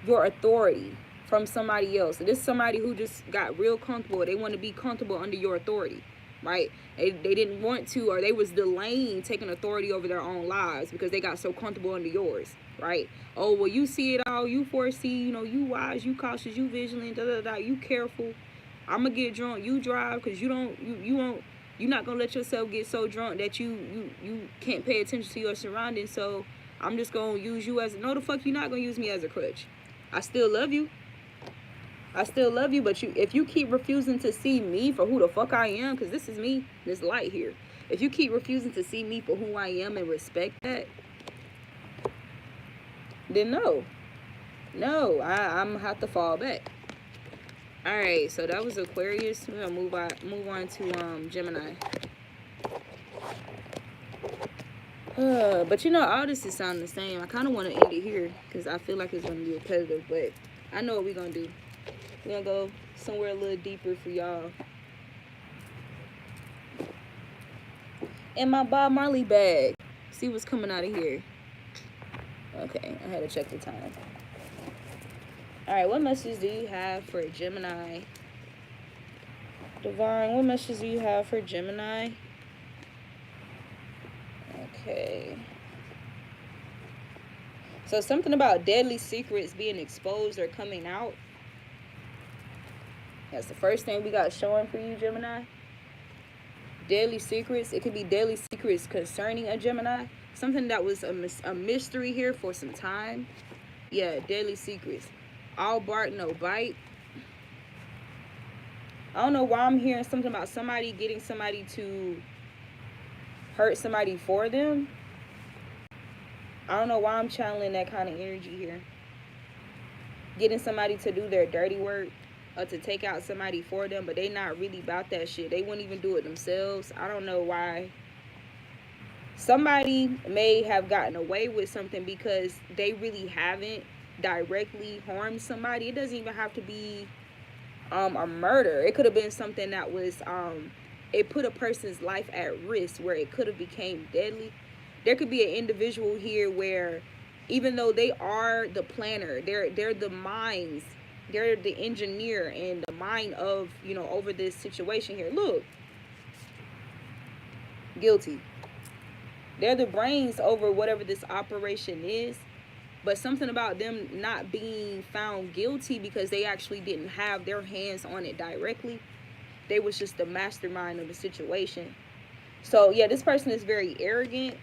authority from somebody else, this is somebody who just got real comfortable. They want to be comfortable under your authority, right? They didn't want to, or they was delaying taking authority over their own lives because they got so comfortable under yours, right? Oh, well, you see it all, you foresee, you know, you wise, you cautious, you vigilant, da da da, you careful. I'm gonna get drunk, you drive, because you won't. You're not gonna let yourself get so drunk that you can't pay attention to your surroundings. So I'm just gonna use you as, no, the fuck, you're not gonna use me as a crutch. I still love you. I still love you, but if you keep refusing to see me for who the fuck I am, because this is me, this light here. If you keep refusing to see me for who I am and respect that, then no, I'm gonna have to fall back. All right, so that was Aquarius. We're gonna move on to Gemini. But you know, all this is sounding the same. I kind of want to end it here because I feel like it's gonna be repetitive. But I know what we're gonna do. We're gonna go somewhere a little deeper for y'all. In my Bob Marley bag. See what's coming out of here. Okay, I had to check the time. All right, what message do you have for Gemini? Divine, what message do you have for Gemini? Okay. So something about deadly secrets being exposed or coming out. That's the first thing we got showing for you, Gemini. Deadly secrets. It could be deadly secrets concerning a Gemini. Something that was a mystery here for some time. Yeah, deadly secrets. All bark, no bite. I don't know why I'm hearing something about somebody getting somebody to hurt somebody for them. I don't know why I'm channeling that kind of energy here. Getting somebody to do their dirty work or to take out somebody for them, but they not really about that shit. They wouldn't even do it themselves. I don't know why. Somebody may have gotten away with something because they really haven't directly harmed somebody. It doesn't even have to be a murder. It could have been something that was it put a person's life at risk where it could have became deadly. There could be an individual here where even though they are the planner, they're the minds, they're the engineer and the mind of, you know, over this situation here. Look, guilty. They're the brains over whatever this operation is. But something about them not being found guilty because they actually didn't have their hands on it directly. They was just the mastermind of the situation. So, yeah, this person is very arrogant.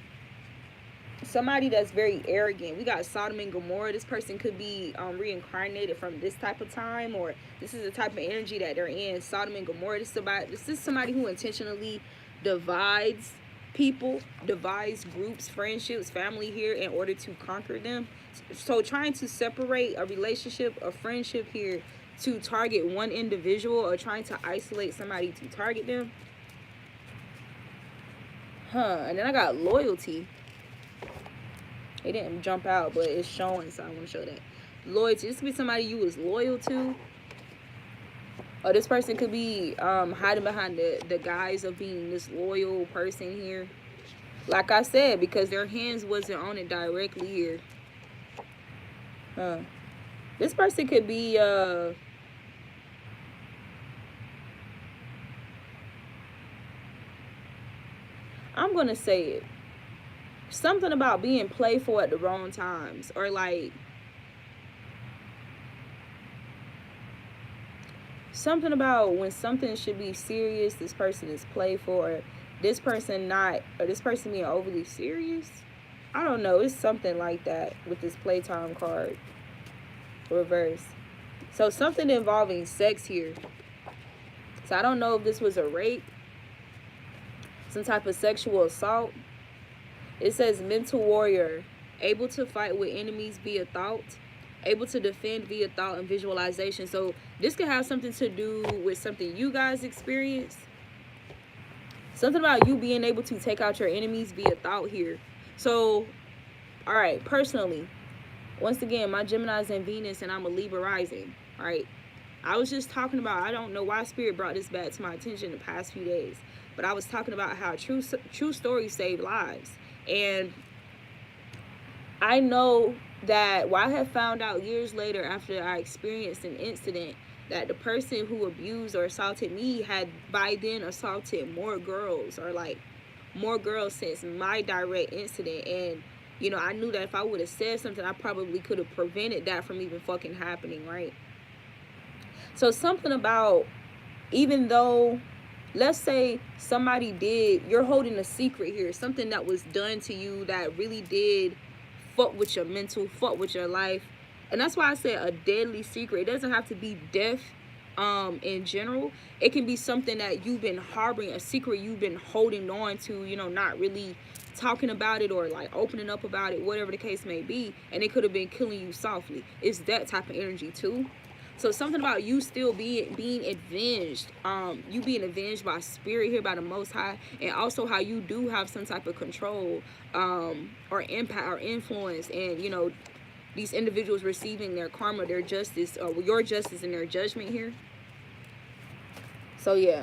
somebody that's very arrogant. We got Sodom and Gomorrah. This person could be reincarnated from this type of time, or this is the type of energy that they're in. Sodom and Gomorrah. This is somebody who intentionally divides people, divides groups, friendships, family here in order to conquer them. So trying to separate a relationship, a friendship here to target one individual, or trying to isolate somebody to target them. And then I got loyalty. It didn't jump out, but it's showing, so I want to show that. Loyalty. This could be somebody you was loyal to. Or this person could be hiding behind the guise of being this loyal person here. Like I said, because their hands wasn't on it directly here. This person could be I'm gonna say it. Something about being playful at the wrong times, or like something about when something should be serious, this person is playful, or this person being overly serious. I don't know. It's something like that with this playtime card. Reverse. So something involving sex here. So I don't know if this was a rape, some type of sexual assault. It says mental warrior, able to fight with enemies via thought, able to defend via thought and visualization. So this could have something to do with something you guys experience. Something about you being able to take out your enemies via thought here. So, all right, personally, once again, my Gemini's in Venus and I'm a Libra rising, all right? I was just talking about, I don't know why Spirit brought this back to my attention the past few days, but I was talking about how true stories save lives. And I know that, well, I have found out years later after I experienced an incident that the person who abused or assaulted me had by then assaulted more girls, or like more girls since my direct incident. And, you know, I knew that if I would have said something, I probably could have prevented that from even fucking happening, right? So something about, even though, let's say somebody did, you're holding a secret here, something that was done to you that really did fuck with your mental, fuck with your life. And that's why I said a deadly secret. It doesn't have to be death in general. It can be something that you've been harboring, a secret you've been holding on to, you know, not really talking about it or like opening up about it, whatever the case may be. And it could have been killing you softly. It's that type of energy too. So something about you still being avenged, you being avenged by spirit here, by the Most High, and also how you do have some type of control or impact or influence, and, you know, these individuals receiving their karma, their justice, or your justice and their judgment here. So yeah,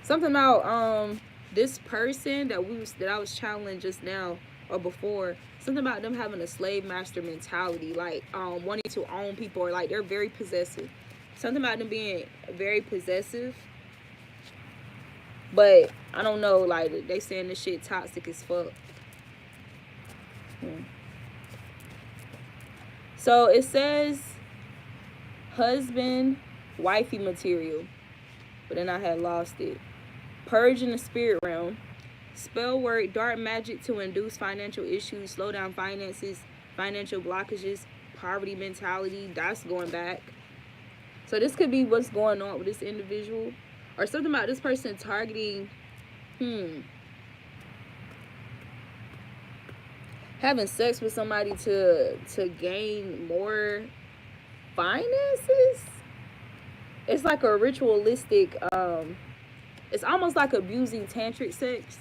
something about this person that I was channeling just now or before. Something about them having a slave master mentality, like wanting to own people, or like they're very possessive. Something about them being very possessive. But I don't know, like they saying this shit toxic as fuck. So it says husband, wifey material, but then I had lost it. Purge in the spirit realm. Spell work, dark magic to induce financial issues, slow down finances, financial blockages, poverty mentality. That's going back. So this could be what's going on with this individual, or something about this person targeting having sex with somebody to gain more finances. It's like a ritualistic, it's almost like abusing tantric sex.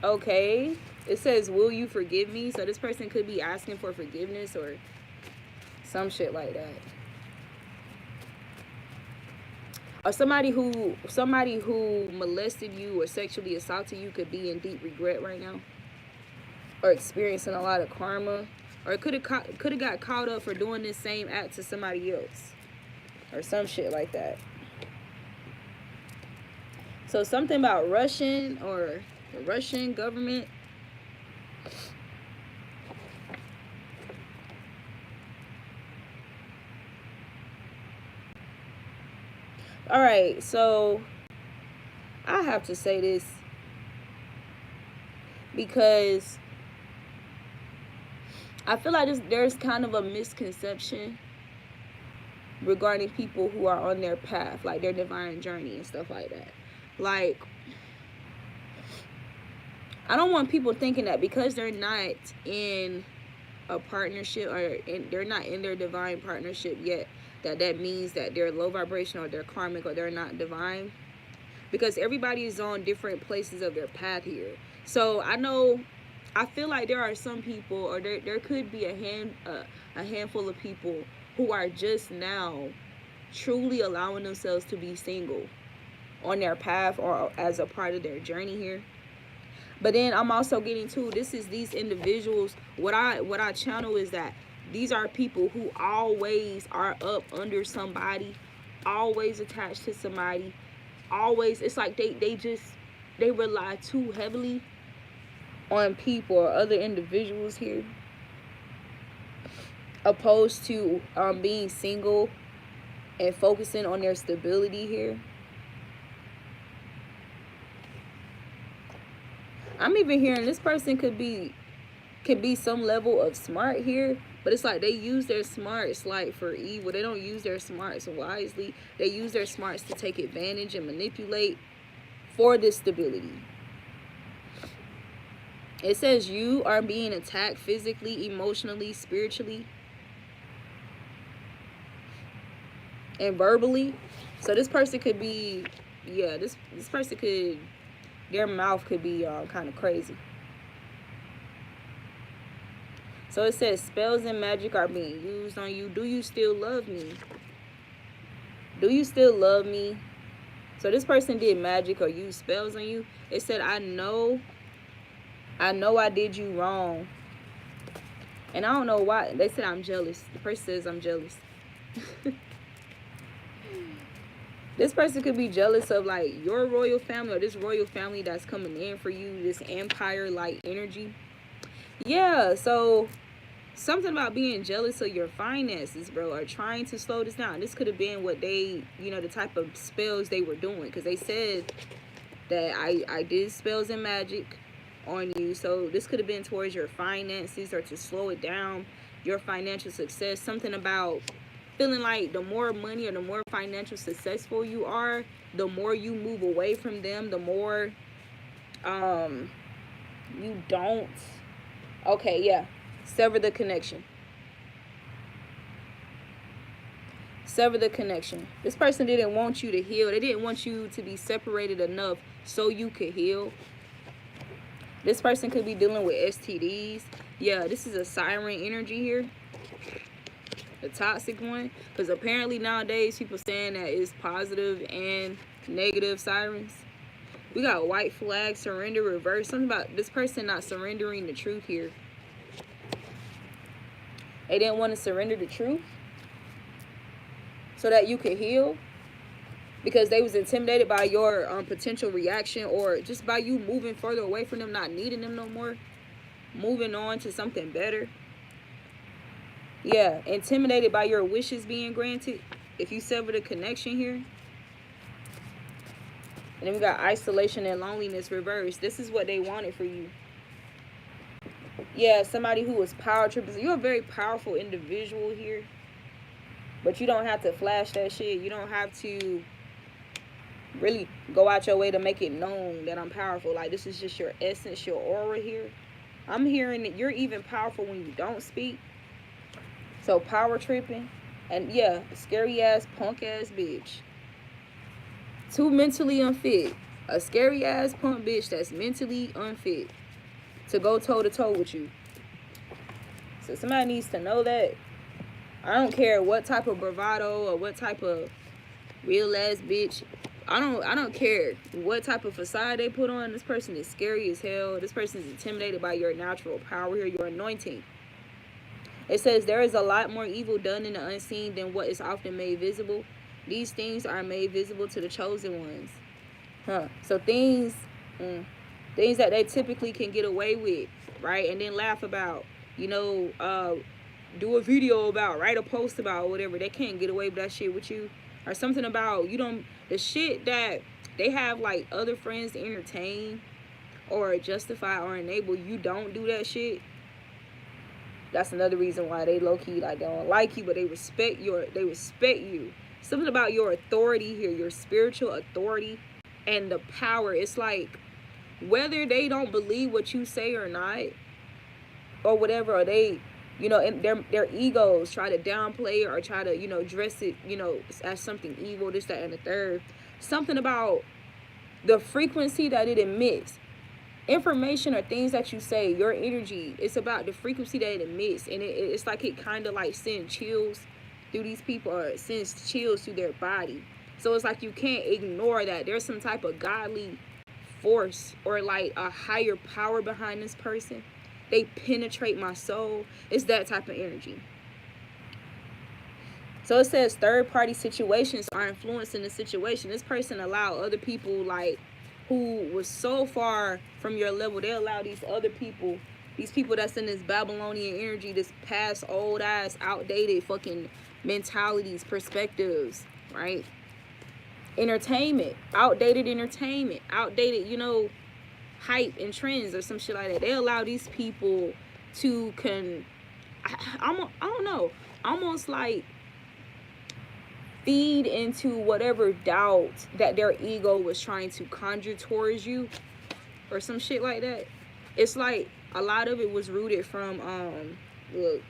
Okay, it says, will you forgive me? So this person could be asking for forgiveness or some shit like that. Or somebody who molested you or sexually assaulted you could be in deep regret right now, or experiencing a lot of karma, or could have got caught up for doing this same act to somebody else, or some shit like that. So something about Russian or the Russian government. All right, so I have to say this. because I feel like there's kind of a misconception regarding people who are on their path, like their divine journey and stuff like that. Like, I don't want people thinking that because they're not in a partnership or they're not in their divine partnership yet, that means that they're low vibration or they're karmic or they're not divine. Because everybody is on different places of their path here. So I feel like there are some people, or there could be a handful of people who are just now truly allowing themselves to be single on their path or as a part of their journey here. But then I'm also getting to, these individuals, what I channel is that these are people who always are up under somebody, always attached to somebody, always, it's like they rely too heavily on people or other individuals here, opposed to being single and focusing on their stability here. I'm even hearing this person could be some level of smart here, but it's like they use their smarts like for evil. They don't use their smarts wisely. They use their smarts to take advantage and manipulate for this stability. It says you are being attacked physically, emotionally, spiritually, and verbally. So this person could be, yeah, this person could, their mouth could be kind of crazy. So it says spells and magic are being used on you. Do you still love me? Do you still love me? So this person did magic or used spells on you. It said, I know I did you wrong. And I don't know why. They said I'm jealous. The person says I'm jealous. This person could be jealous of like your royal family or this royal family that's coming in for you, this empire-like energy. Yeah, so something about being jealous of your finances, bro, or trying to slow this down. This could have been what they, the type of spells they were doing, because they said that I did spells and magic on you. So this could have been towards your finances or to slow it down, your financial success. Something about feeling like the more money or the more financial successful you are, the more you move away from them, the more you don't. Okay, yeah. Sever the connection. Sever the connection. This person didn't want you to heal. They didn't want you to be separated enough so you could heal. This person could be dealing with STDs. Yeah, this is a siren energy here. The toxic one. Because apparently nowadays people saying that it's positive and negative sirens. We got white flag, surrender, reverse. Something about this person not surrendering the truth here. They didn't want to surrender the truth so that you could heal, because they was intimidated by your potential reaction, or just by you moving further away from them, not needing them no more, moving on to something better. Yeah, intimidated by your wishes being granted if you sever the connection here. And then we got isolation and loneliness reversed. This is what they wanted for you. Yeah, somebody who was power tripping. You're a very powerful individual here, but you don't have to flash that shit. You don't have to really go out your way to make it known that I'm powerful. Like, this is just your essence, your aura here. I'm hearing that you're even powerful when you don't speak. So power tripping. And yeah, scary ass, punk ass bitch. Too mentally unfit. A scary ass punk bitch that's mentally unfit to go toe to toe with you. So somebody needs to know that. I don't care what type of bravado or what type of real ass bitch. I don't care what type of facade they put on. This person is scary as hell. This person is intimidated by your natural power here, your anointing. It says there is a lot more evil done in the unseen than what is often made visible. These things are made visible to the chosen ones. So things that they typically can get away with, right? And then laugh about, do a video about, write a post about, whatever. They can't get away with that shit with you. Or something about, the shit that they have like other friends to entertain, or justify or enable you don't do that shit, that's another reason why they low-key like they don't like you, but they respect you. Something about your authority here, your spiritual authority and the power. It's like whether they don't believe what you say or not, or whatever, or they, you know, and their egos try to downplay or try to, you know, dress it, you know, as something evil, this, that, and the third. Something about the frequency that it emits. Information or things that you say, your energy, it's about the frequency that it emits, and it's like it kind of like sends chills through these people, or it sends chills through their body. So it's like you can't ignore that there's some type of godly force or like a higher power behind this person. They penetrate my soul. It's that type of energy. So it says third-party situations are influencing the situation. This person allow other people like who was so far from your level, they allow these other people, these people that's in this Babylonian energy, this past old ass outdated fucking mentalities, perspectives, right? Outdated entertainment, outdated, you know, hype and trends or some shit like that. They allow these people to I don't know, almost like feed into whatever doubt that their ego was trying to conjure towards you or some shit like that. It's like a lot of it was rooted from look,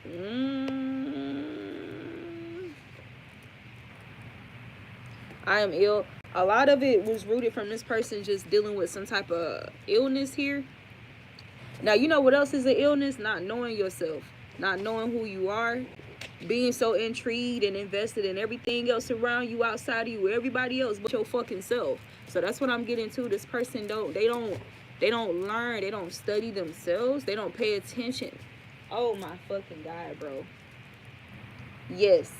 I am ill. A lot of it was rooted from this person just dealing with some type of illness here. Now, you know what else is an illness? Not knowing yourself, not knowing who you are, being so intrigued and invested in everything else around you, outside of you, everybody else but your fucking self. So that's what I'm getting to. This person don't learn, they don't study themselves, they don't pay attention. Oh my fucking God, bro. Yes.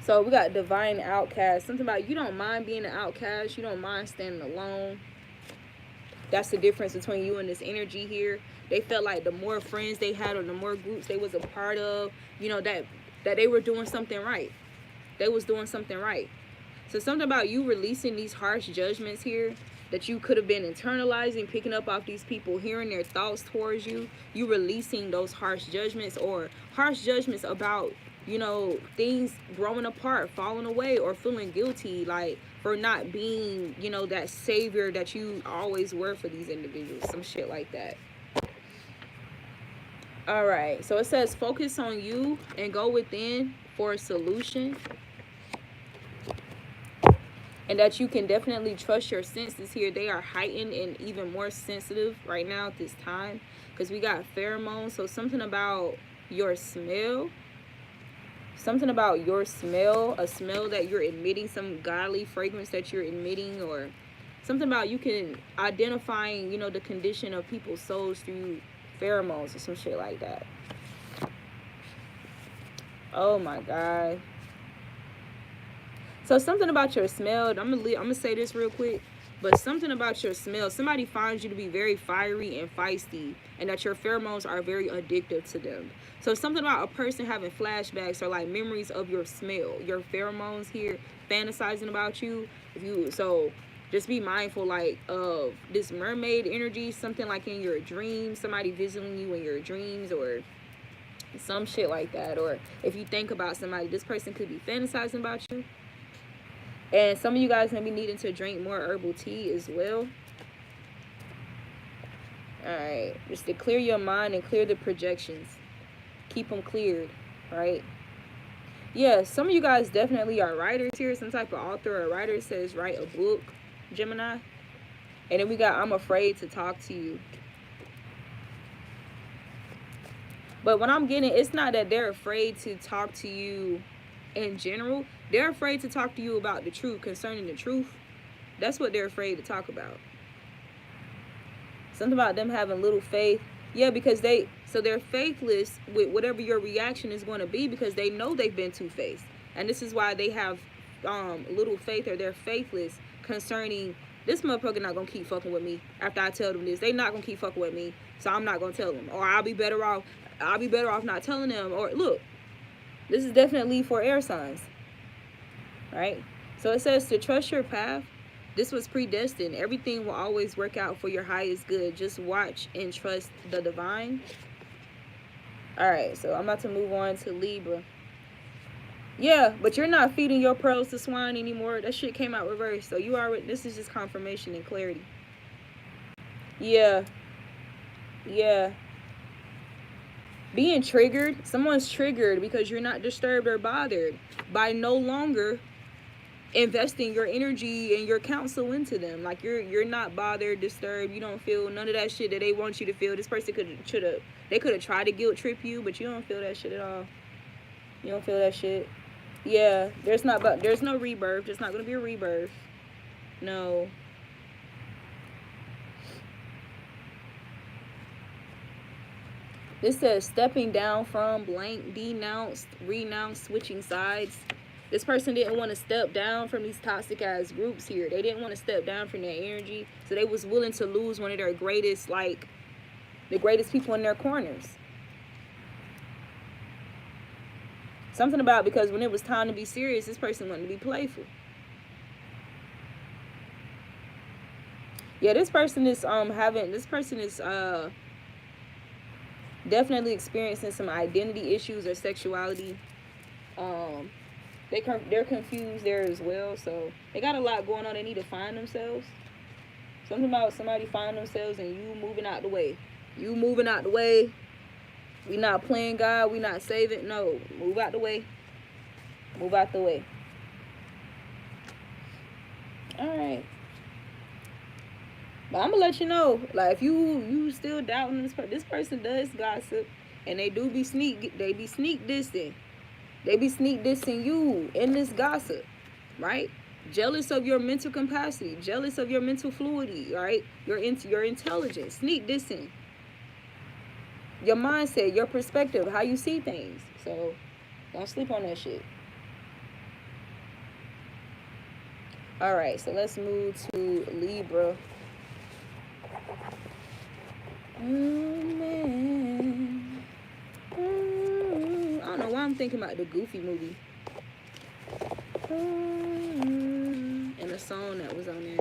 So we got divine outcast. Something about you don't mind being an outcast. You don't mind standing alone. That's the difference between you and this energy here. They felt like the more friends they had or the more groups they was a part of, you know, that they were doing something right. They was doing something right. So something about you releasing these harsh judgments here that you could have been internalizing, picking up off these people, hearing their thoughts towards you. You releasing those harsh judgments, or harsh judgments about, you know, things growing apart, falling away, or feeling guilty, like for not being, you know, that savior that you always were for these individuals, some shit like that. All right, so it says focus on you and go within for a solution, and that you can definitely trust your senses here. They are heightened and even more sensitive right now at this time, because we got pheromones. So something about your smell, a smell that you're emitting, some godly fragrance that you're emitting, or something about you can identifying, you know, the condition of people's souls through pheromones or some shit like that. Oh my God. So something about your smell, I'm gonna say this real quick, but something about your smell, somebody finds you to be very fiery and feisty, and that your pheromones are very addictive to them. So something about a person having flashbacks or like memories of your smell, your pheromones here fantasizing about you. So just be mindful like of this mermaid energy, something like in your dreams, somebody visiting you in your dreams or some shit like that. Or if you think about somebody, this person could be fantasizing about you. And some of you guys may be needing to drink more herbal tea as well. Alright, just to clear your mind and clear the projections. Keep them cleared, right? Yeah, some of you guys definitely are writers here. Some type of author or writer says write a book, Gemini. And then we got I'm afraid to talk to you. But what I'm getting, it's not that they're afraid to talk to you in general. They're afraid to talk to you about the truth, concerning the truth. That's what they're afraid to talk about. Something about them having little faith. Yeah, because they're faithless with whatever your reaction is going to be, because they know they've been two-faced. And this is why they have little faith, or they're faithless concerning, this motherfucker not going to keep fucking with me after I tell them this. They not going to keep fucking with me, so I'm not going to tell them. Or I'll be better off not telling them. Or look, this is definitely for air signs, right? So it says to trust your path. This was predestined. Everything will always work out for your highest good. Just watch and trust the divine. All right, so I'm about to move on to Libra. Yeah, but you're not feeding your pearls to swine anymore. That shit came out reversed. So you already, this is just confirmation and clarity. Yeah. Yeah. Being triggered. Someone's triggered because you're not disturbed or bothered by no longer investing your energy and your counsel into them. Like you're not bothered, disturbed. You don't feel none of that shit that they want you to feel. This person could have tried to guilt trip you, but you don't feel that shit at all. You don't feel that shit. Yeah, there's no rebirth. There's not gonna be a rebirth. No. This says stepping down from blank, denounced, renounced, switching sides. This person didn't want to step down from these toxic ass groups here. They didn't want to step down from their energy. So they was willing to lose one of their greatest, like, the greatest people in their corners. Something about, because when it was time to be serious, this person wanted to be playful. Yeah, this person is definitely experiencing some identity issues or sexuality. They're confused there as well, so they got a lot going on. They need to find themselves. Something about somebody finding themselves and you moving out the way. You moving out the way. We not playing God. We not saving. No, move out the way. Move out the way. All right. But I'm gonna let you know, like, if you still doubting this person does gossip, and they be sneak dissing. They be sneak dissing you in this gossip, right? Jealous of your mental capacity, jealous of your mental fluidity, right? Your intelligence, sneak dissing. Your mindset, your perspective, how you see things. So don't sleep on that shit. All right, so let's move to Libra. Oh, man. I don't know why I'm thinking about the Goofy movie. And the song that was on there.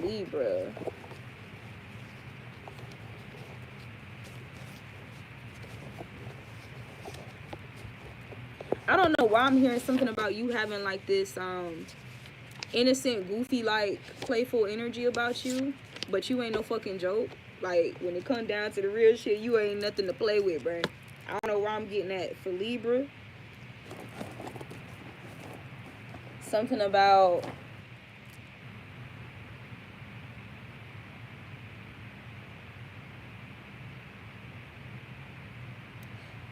Libra. I don't know why I'm hearing something about you having like this innocent, goofy, like playful energy about you, but you ain't no fucking joke. Like when it comes down to the real shit, you ain't nothing to play with, bro. I don't know where I'm getting at for Libra. Something about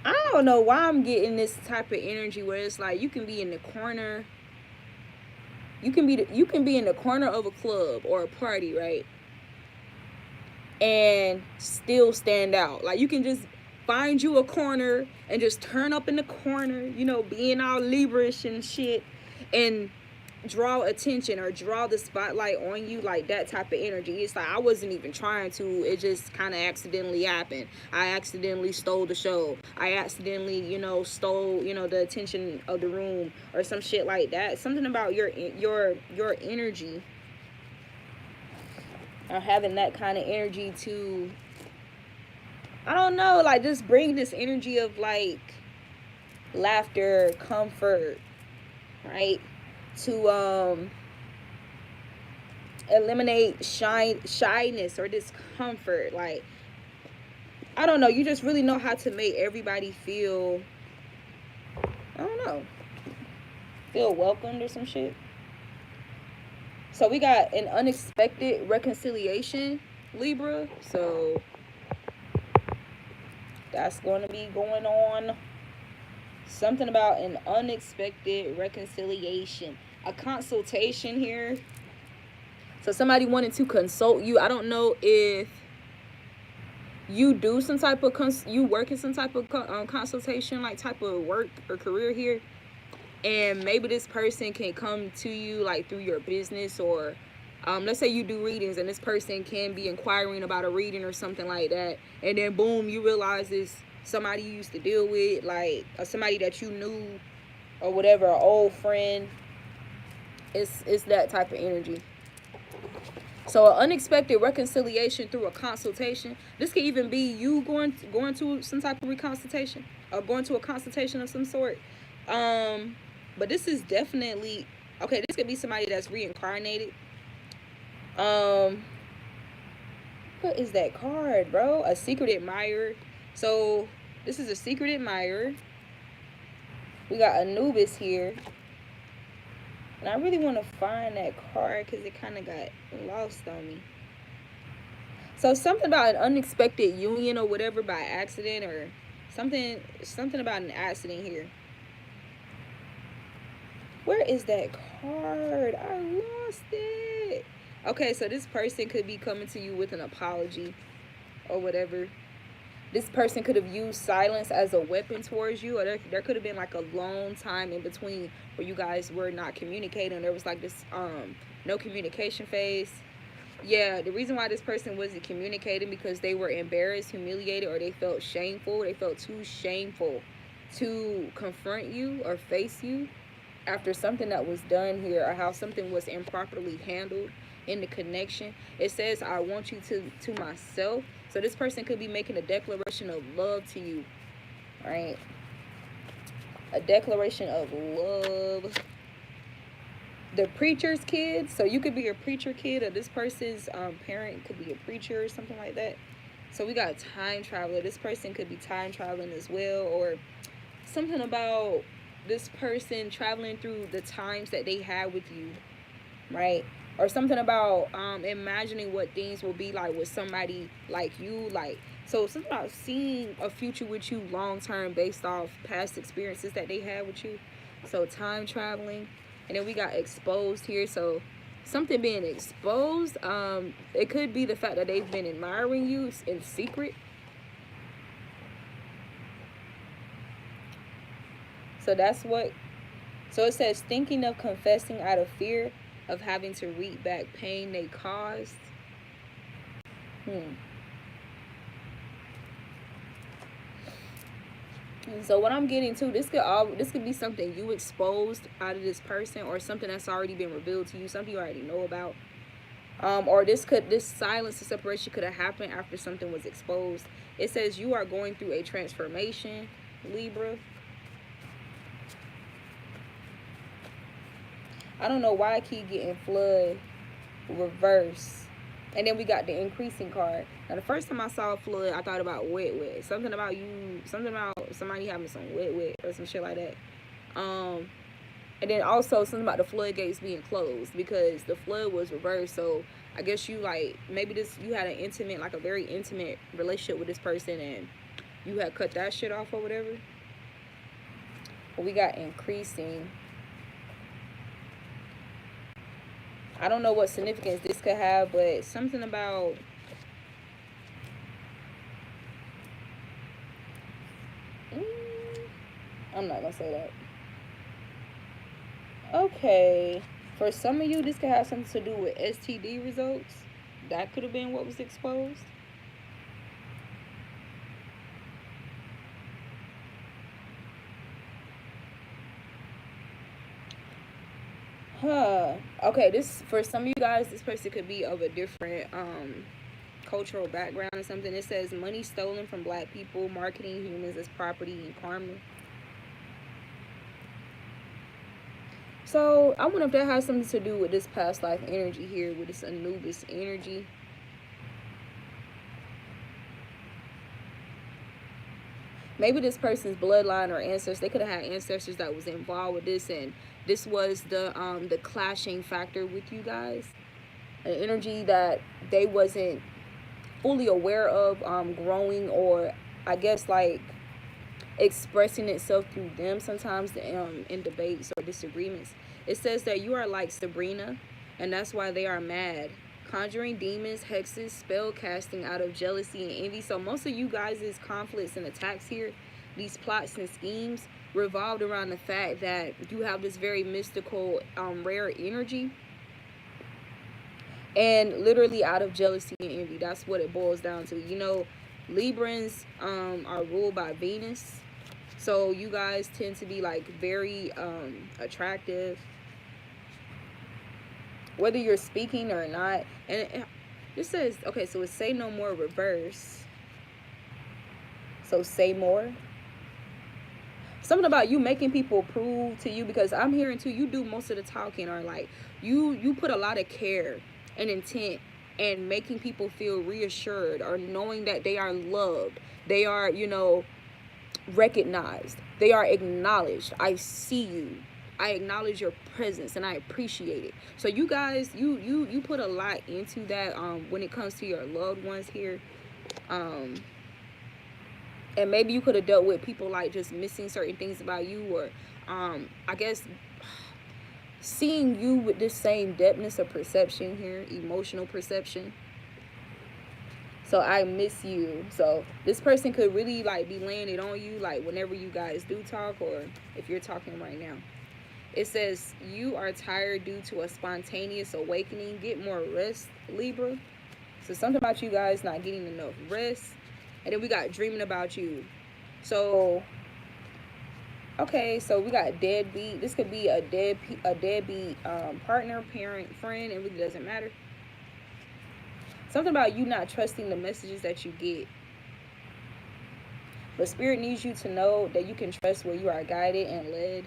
I don't know why I'm getting this type of energy where it's like you can be in the corner. You can be in the corner of a club or a party, right? And still stand out. Like you can just find you a corner and just turn up in the corner, you know, being all Libra-ish and shit, and draw attention or draw the spotlight on you, like that type of energy. It's like I wasn't even trying to, it just kind of accidentally happened. I accidentally stole the show. I accidentally, you know, stole, you know, the attention of the room or some shit like that. Something about your energy, or having that kind of energy to, I don't know, like just bring this energy of like laughter, comfort, right? To eliminate shyness or discomfort. Like, I don't know, you just really know how to make everybody feel, I don't know, feel welcomed or some shit. So we got an unexpected reconciliation, Libra. So that's going to be going on. Something about an unexpected reconciliation. A consultation here. So somebody wanted to consult you. I don't know if you do some type of, you work in some type of consultation, like type of work or career here. And maybe this person can come to you like through your business, or let's say you do readings and this person can be inquiring about a reading or something like that. And then boom, you realize this somebody you used to deal with, like, or somebody that you knew or whatever, an old friend. It's that type of energy. So an unexpected reconciliation through a consultation. This could even be you going to some type of reconsultation or going to a consultation of some sort. But this is definitely okay. This could be somebody that's reincarnated. Um, what is that card, bro? A secret admirer. So this is a secret admirer. We got Anubis here. And I really want to find that card because it kind of got lost on me. So something about an unexpected union or whatever by accident, or something about an accident here. Where is that card? I lost it. Okay, so this person could be coming to you with an apology or whatever. This person could have used silence as a weapon towards you, or there could have been like a long time in between where you guys were not communicating. There was like this no communication phase. Yeah, the reason why this person wasn't communicating because they were embarrassed, humiliated, or they felt shameful. They felt too shameful to confront you or face you after something that was done here, or how something was improperly handled in the connection. It says, I want you to myself. So this person could be making a declaration of love to you, right? A declaration of love. The preacher's kid. So you could be a preacher kid, or this person's parent could be a preacher or something like that. So we got time traveler. This person could be time traveling as well, or something about this person traveling through the times that they had with you, right? Or something about imagining what things will be like with somebody like you, like, so something about seeing a future with you long term based off past experiences that they had with you. So time traveling. And then we got exposed here. So something being exposed, it could be the fact that they've been admiring you in secret. So that's what, so it says thinking of confessing out of fear of having to reap back pain they caused. And so what I'm getting to, this could be something you exposed out of this person, or something that's already been revealed to you, something you already know about. Or this silence and separation could have happened after something was exposed. It says you are going through a transformation, Libra. I don't know why I keep getting flood reverse. And then we got the increasing card. Now, the first time I saw flood, I thought about wet. Something about somebody having some wet or some shit like that. And then also something about the floodgates being closed because the flood was reversed. So I guess you maybe you had a very intimate relationship with this person and you had cut that shit off or whatever. But we got increasing. I don't know what significance this could have, but something about I'm not gonna say that. Okay, for some of you, this could have something to do with STD results. That could have been what was exposed. Okay, this, for some of you guys, this person could be of a different cultural background or something. It says money stolen from black people, marketing humans as property, and karma. So I wonder if that has something to do with this past life energy here, with this Anubis energy. Maybe this person's bloodline or ancestors, they could have had ancestors that was involved with this, and this was the clashing factor with you guys. An energy that they wasn't fully aware of growing, or I guess like expressing itself through them sometimes in debates or disagreements. It says that you are like Sabrina, and that's why they are mad. Conjuring demons, hexes, spell casting out of jealousy and envy. So most of you guys' conflicts and attacks here, these plots and schemes, revolved around the fact that you have this very mystical, rare energy. And literally out of jealousy and envy. That's what it boils down to. You know, Librans are ruled by Venus. So you guys tend to be like very attractive, whether you're speaking or not. And this says, okay, so it's say no more reverse. So say more. Something about you making people prove to you, because I'm hearing too, you do most of the talking, or like you put a lot of care and intent and making people feel reassured, or knowing that they are loved, they are, you know, recognized, they are acknowledged. I see you, I acknowledge your presence, and I appreciate it. So you guys, you put a lot into that when it comes to your loved ones here. And maybe you could have dealt with people like just missing certain things about you, or I guess seeing you with this same depthness of perception here, emotional perception. So I miss you. So this person could really like be laying it on you, like whenever you guys do talk, or if you're talking right now. It says you are tired due to a spontaneous awakening. Get more rest, Libra. So something about you guys not getting enough rest. And then we got dreaming about you. So okay, so we got deadbeat. This could be a deadbeat partner, parent, friend. It really doesn't matter. Something about you not trusting the messages that you get. But Spirit needs you to know that you can trust where you are guided and led.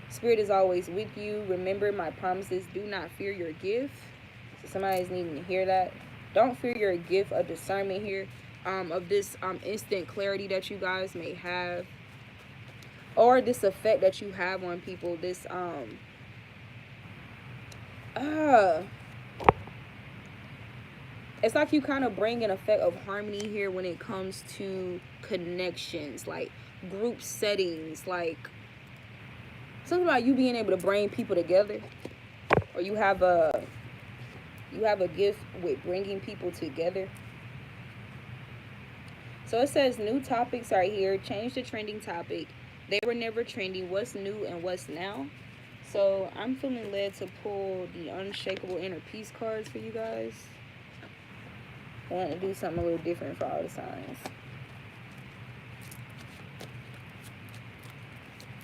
Spirit is always with you. Remember my promises. Do not fear your gift. So somebody's needing to hear that. Don't fear your gift of discernment here, of this instant clarity that you guys may have, or this effect that you have on people. This it's like you kind of bring an effect of harmony here when it comes to connections, like group settings, like something about you being able to bring people together, or you have a gift with bringing people together. So it says new topics are here. Change the trending topic. They were never trending. What's new and what's now? So I'm feeling led to pull the unshakable inner peace cards for you guys. I want to do something a little different for all the signs.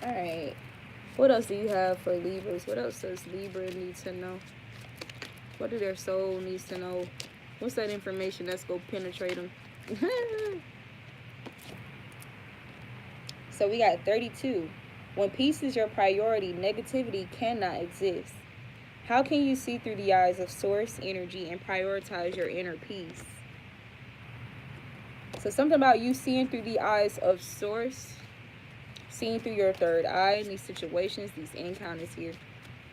Alright. What else do you have for Libras? What else does Libra need to know? What do their soul needs to know? What's that information that's going to penetrate them? So we got 32. When peace is your priority, negativity cannot exist. How can you see through the eyes of source energy and prioritize your inner peace? So something about you seeing through the eyes of source, seeing through your third eye in these situations, these encounters here,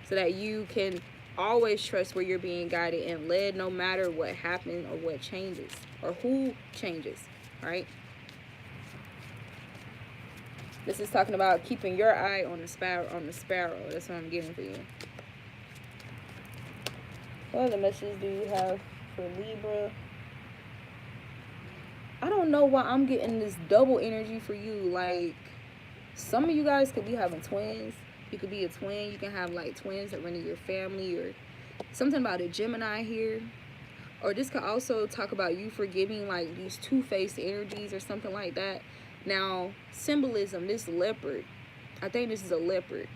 so that you can always trust where you're being guided and led, no matter what happens or what changes or who changes, right? This is talking about keeping your eye on the sparrow. That's what I'm getting for you. What other messages do you have for Libra? I don't know why I'm getting this double energy for you. Like, some of you guys could be having twins. You could be a twin. You can have like twins that run in your family, or something about a Gemini here. Or this could also talk about you forgiving like these two-faced energies or something like that. Now, symbolism, this leopard, I think this is a leopard.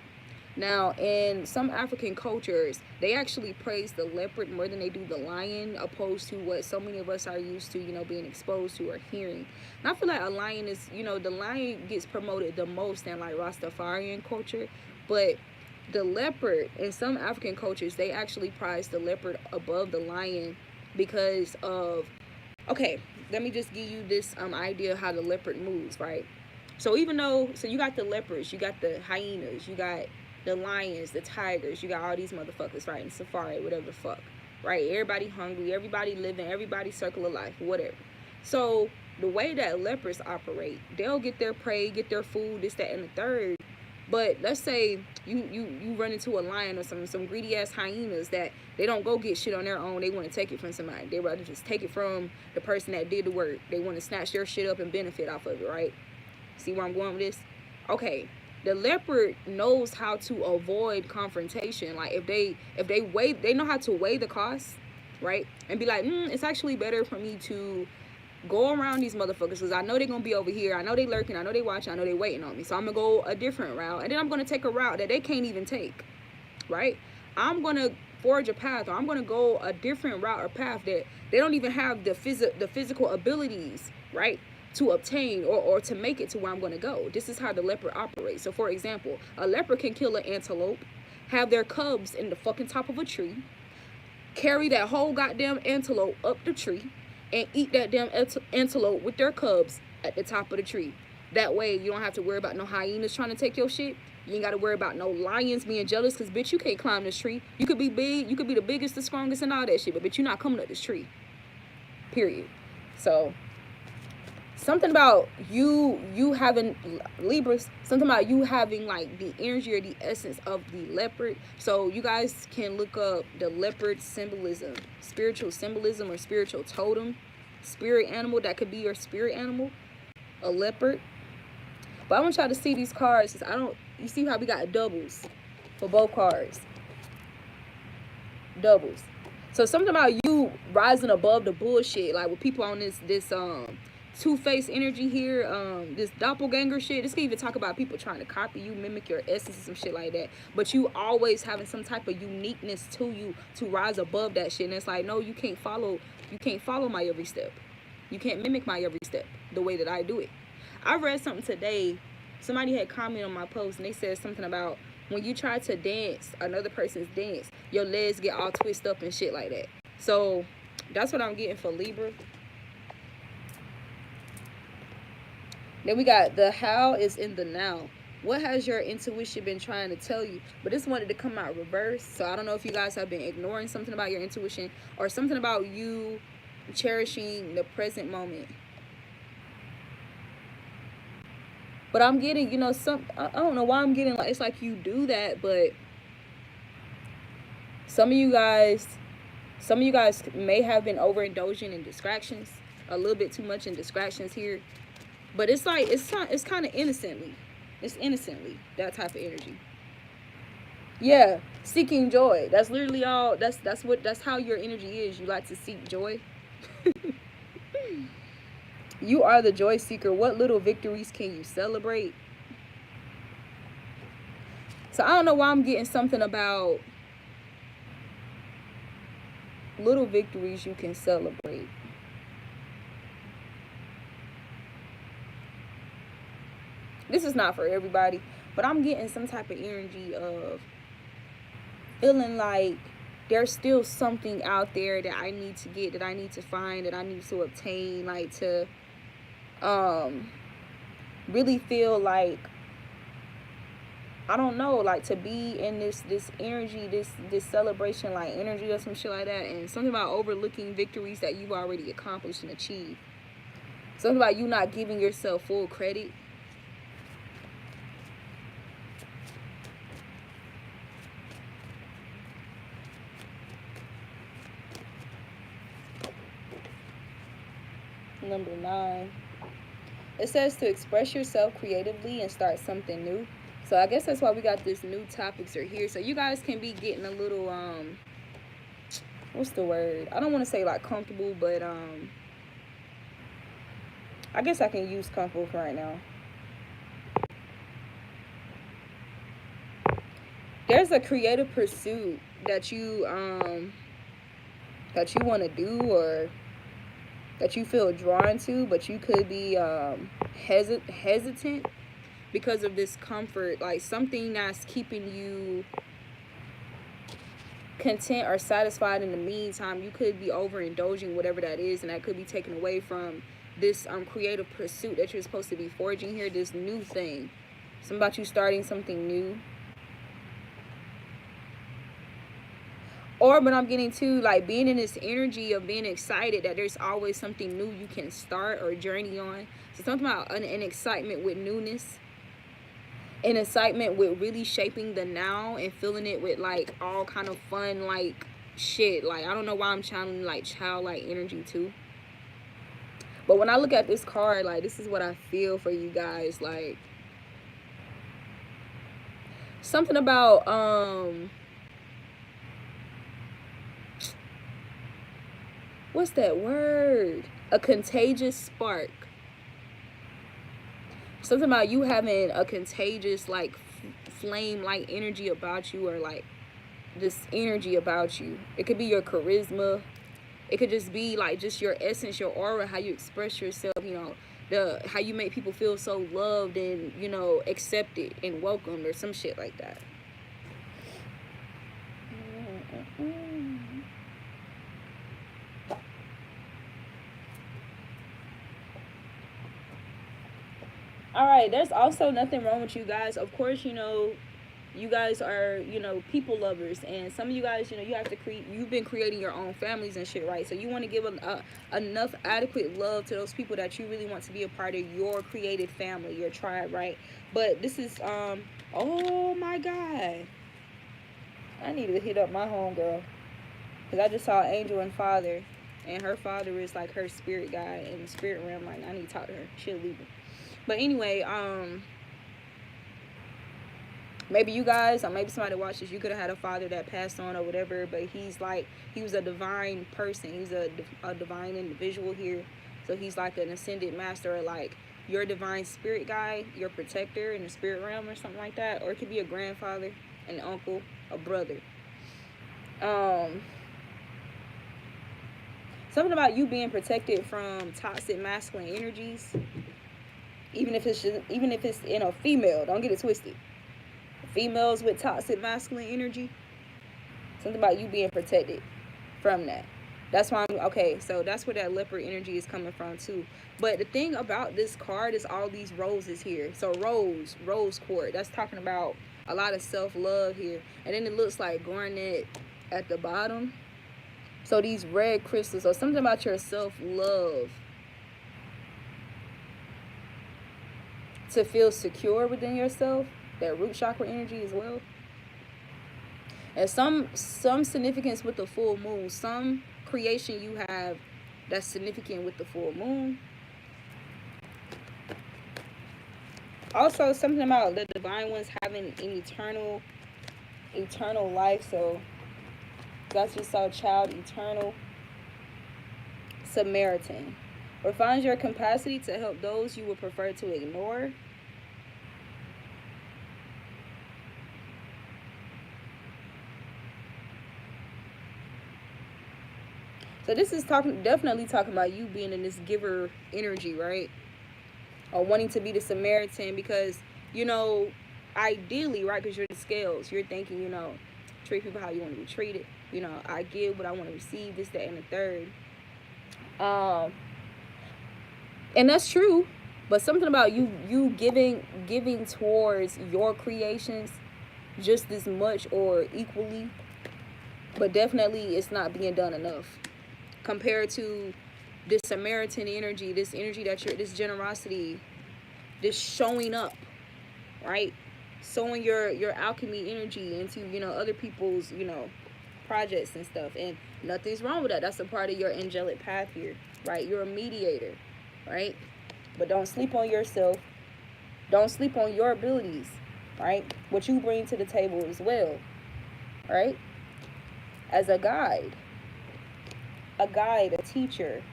Now, in some African cultures, they actually praise the leopard more than they do the lion, opposed to what so many of us are used to, you know, being exposed to or hearing. And I feel like a lion is, you know, the lion gets promoted the most in like Rastafarian culture, but the leopard in some African cultures, they actually prize the leopard above the lion because of, okay, let me just give you this idea of how the leopard moves, right? So even though, so you got the leopards, you got the hyenas, you got the lions, the tigers, you got all these motherfuckers, right, in safari, whatever the fuck, right? Everybody hungry, everybody living, everybody circle of life, whatever. So the way that leopards operate, they'll get their prey, get their food, this, that, and the third. But let's say you run into a lion or some greedy ass hyenas that they don't go get shit on their own. They want to take it from somebody. They rather just take it from the person that did the work. They want to snatch their shit up and benefit off of it, right? See where I'm going with this? Okay. The leopard knows how to avoid confrontation. Like if they weigh, they know how to weigh the cost right? And be like, it's actually better for me to go around these motherfuckers because I know they're gonna be over here. I know they lurking. I know they watching. I know they waiting on me. So I'm gonna go a different route, and then I'm gonna take a route that they can't even take, right? I'm gonna forge a path, or I'm gonna go a different route or path that they don't even have the physical abilities, right, to obtain or to make it to where I'm gonna go. This is how the leopard operates. So for example, a leopard can kill an antelope, have their cubs in the fucking top of a tree, carry that whole goddamn antelope up the tree, and eat that damn antelope with their cubs at the top of the tree. That way you don't have to worry about no hyenas trying to take your shit. You ain't got to worry about no lions being jealous because, bitch, you can't climb this tree. You could be big, you could be the biggest, the strongest, and all that shit, but bitch, you're not coming up this tree. Period. So something about you having Libras, something about you having like the energy or the essence of the leopard. So you guys can look up the leopard symbolism, spiritual symbolism or spiritual totem, spirit animal. That could be your spirit animal, a leopard. But I want y'all to see these cards. You see how we got doubles for both cards, doubles. So something about you rising above the bullshit, like with people on this two-faced energy here, this doppelganger shit. This can even talk about people trying to copy you, mimic your essence and some shit like that, but you always having some type of uniqueness to you to rise above that shit. And it's like, no, you can't follow my every step. You can't mimic my every step the way that I do it. I read something today. Somebody had commented on my post and they said something about when you try to dance another person's dance, your legs get all twisted up and shit like that. So that's what I'm getting for Libra. Then we got the how is in the now. What has your intuition been trying to tell you? But this wanted to come out reverse. So I don't know if you guys have been ignoring something about your intuition or something about you cherishing the present moment. But I'm getting, I don't know why I'm getting like, it's like you do that, but some of you guys may have been overindulging in distractions, a little bit too much in distractions here. But it's like, it's kind of innocently. It's innocently, that type of energy. Yeah, seeking joy. That's literally all, that's how your energy is. You like to seek joy. You are the joy seeker. What little victories can you celebrate? So I don't know why I'm getting something about little victories you can celebrate. This is not for everybody, but I'm getting some type of energy of feeling like there's still something out there that I need to get, that I need to find, that I need to obtain, like to really feel like, I don't know, like to be in this energy, this celebration, like energy or some shit like that. And something about overlooking victories that you've already accomplished and achieved. Something about you not giving yourself full credit. Number 9. It says to express yourself creatively and start something new. So I guess that's why we got this new topics are here. So you guys can be getting a little, what's the word? I don't want to say like comfortable, but I guess I can use comfortable for right now. There's a creative pursuit that you want to do, or that you feel drawn to, but you could be hesitant because of discomfort, like something that's keeping you content or satisfied in the meantime. You could be overindulging, whatever that is, and that could be taken away from this creative pursuit that you're supposed to be forging here, this new thing. Something about you starting something new. But I'm getting to like being in this energy of being excited that there's always something new you can start or journey on. So something about an excitement with newness, an excitement with really shaping the now and filling it with like all kind of fun like shit. Like I don't know why I'm channeling like childlike energy too. But when I look at this card, like this is what I feel for you guys. Like something about what's that word? A contagious spark. Something about you having a contagious, like, flame like energy about you, or like this energy about you. It could be your charisma. It could just be like just your essence, your aura, how you express yourself, you know, how you make people feel so loved and, you know, accepted and welcomed, or some shit like that. All right, there's also nothing wrong with you guys. Of course, you know, you guys are, you know, people lovers, and some of you guys, you know, you have to create, you've been creating your own families and shit, right? So you want to give enough adequate love to those people that you really want to be a part of your created family, your tribe, right? But this is oh my god, I need to hit up my homegirl, because I just saw Angel and Father, and her father is like her spirit guide in the spirit realm. Like, I need to talk to her. She'll leave me. But anyway, maybe you guys, or maybe somebody watches, you could have had a father that passed on or whatever, but he's like, he was a divine person. He's a divine individual here. So he's like an ascended master, or like your divine spirit guide, your protector in the spirit realm, or something like that. Or it could be a grandfather, an uncle, a brother. Something about you being protected from toxic masculine energies, even if it's in a female. Don't get it twisted. Females with toxic masculine energy, something about you being protected from that. That's why okay, so that's where that leopard energy is coming from too. But the thing about this card is all these roses here. So rose quartz, that's talking about a lot of self-love here. And then it looks like garnet at the bottom. So these red crystals, or something about your self-love, to feel secure within yourself, that root chakra energy as well. And some significance with the full moon, some creation you have that's significant with the full moon. Also, something about the divine ones having an eternal life. So that's just our child, eternal. Samaritan refines your capacity to help those you would prefer to ignore. So this is definitely talking about you being in this giver energy, right? Or wanting to be the Samaritan, because, you know, ideally, right, because you're the scales, you're thinking, you know, treat people how you want to be treated. You know, I give what I want to receive, this, that, and the third. And that's true, but something about you giving towards your creations just as much or equally, but definitely it's not being done enough compared to this Samaritan energy, this energy that this generosity, this showing up, right? Sowing your alchemy energy into, you know, other people's, you know, projects and stuff. And nothing's wrong with that. That's a part of your angelic path here, right? You're a mediator, right? But don't sleep on yourself. Don't sleep on your abilities, right? What you bring to the table as well, right? As a guide, a teacher,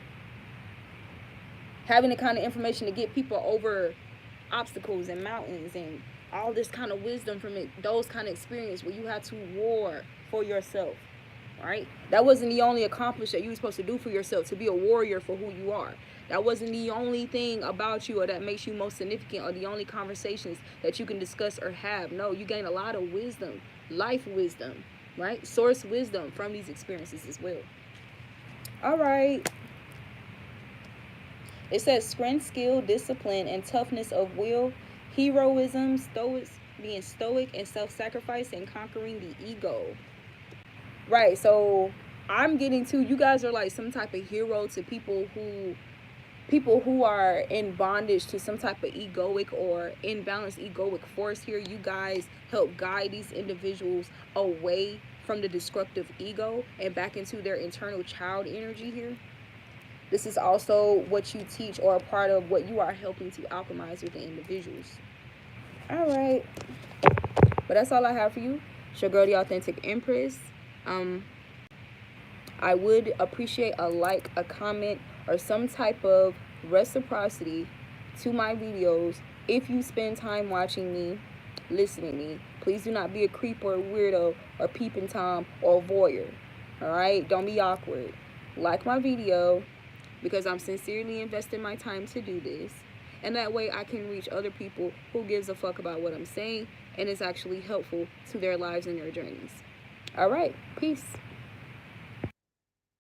having the kind of information to get people over obstacles and mountains and all this kind of wisdom from it, those kind of experience where you had to war for yourself, right? That wasn't the only accomplishment that you were supposed to do for yourself, to be a warrior for who you are. That wasn't the only thing about you or that makes you most significant, or the only conversations that you can discuss or have. No, you gain a lot of wisdom, life wisdom, right? Source wisdom from these experiences as well. All right. It says strength, skill, discipline, and toughness of will, heroism, being stoic and self-sacrifice, and conquering the ego. Right, so I'm getting to, you guys are like some type of hero to people who are in bondage to some type of egoic or imbalanced egoic force here. You guys help guide these individuals away from the destructive ego and back into their internal child energy here. This is also what you teach, or a part of what you are helping to alchemize with the individuals. All right. But that's all I have for you. It's your girl, the Authentic Empress. I would appreciate a like, a comment, or some type of reciprocity to my videos if you spend time watching me, listening to me. Please do not be a creep or a weirdo or peeping Tom or a voyeur. Alright? Don't be awkward. Like my video because I'm sincerely investing my time to do this. And that way I can reach other people who gives a fuck about what I'm saying and is actually helpful to their lives and their journeys. Alright, peace.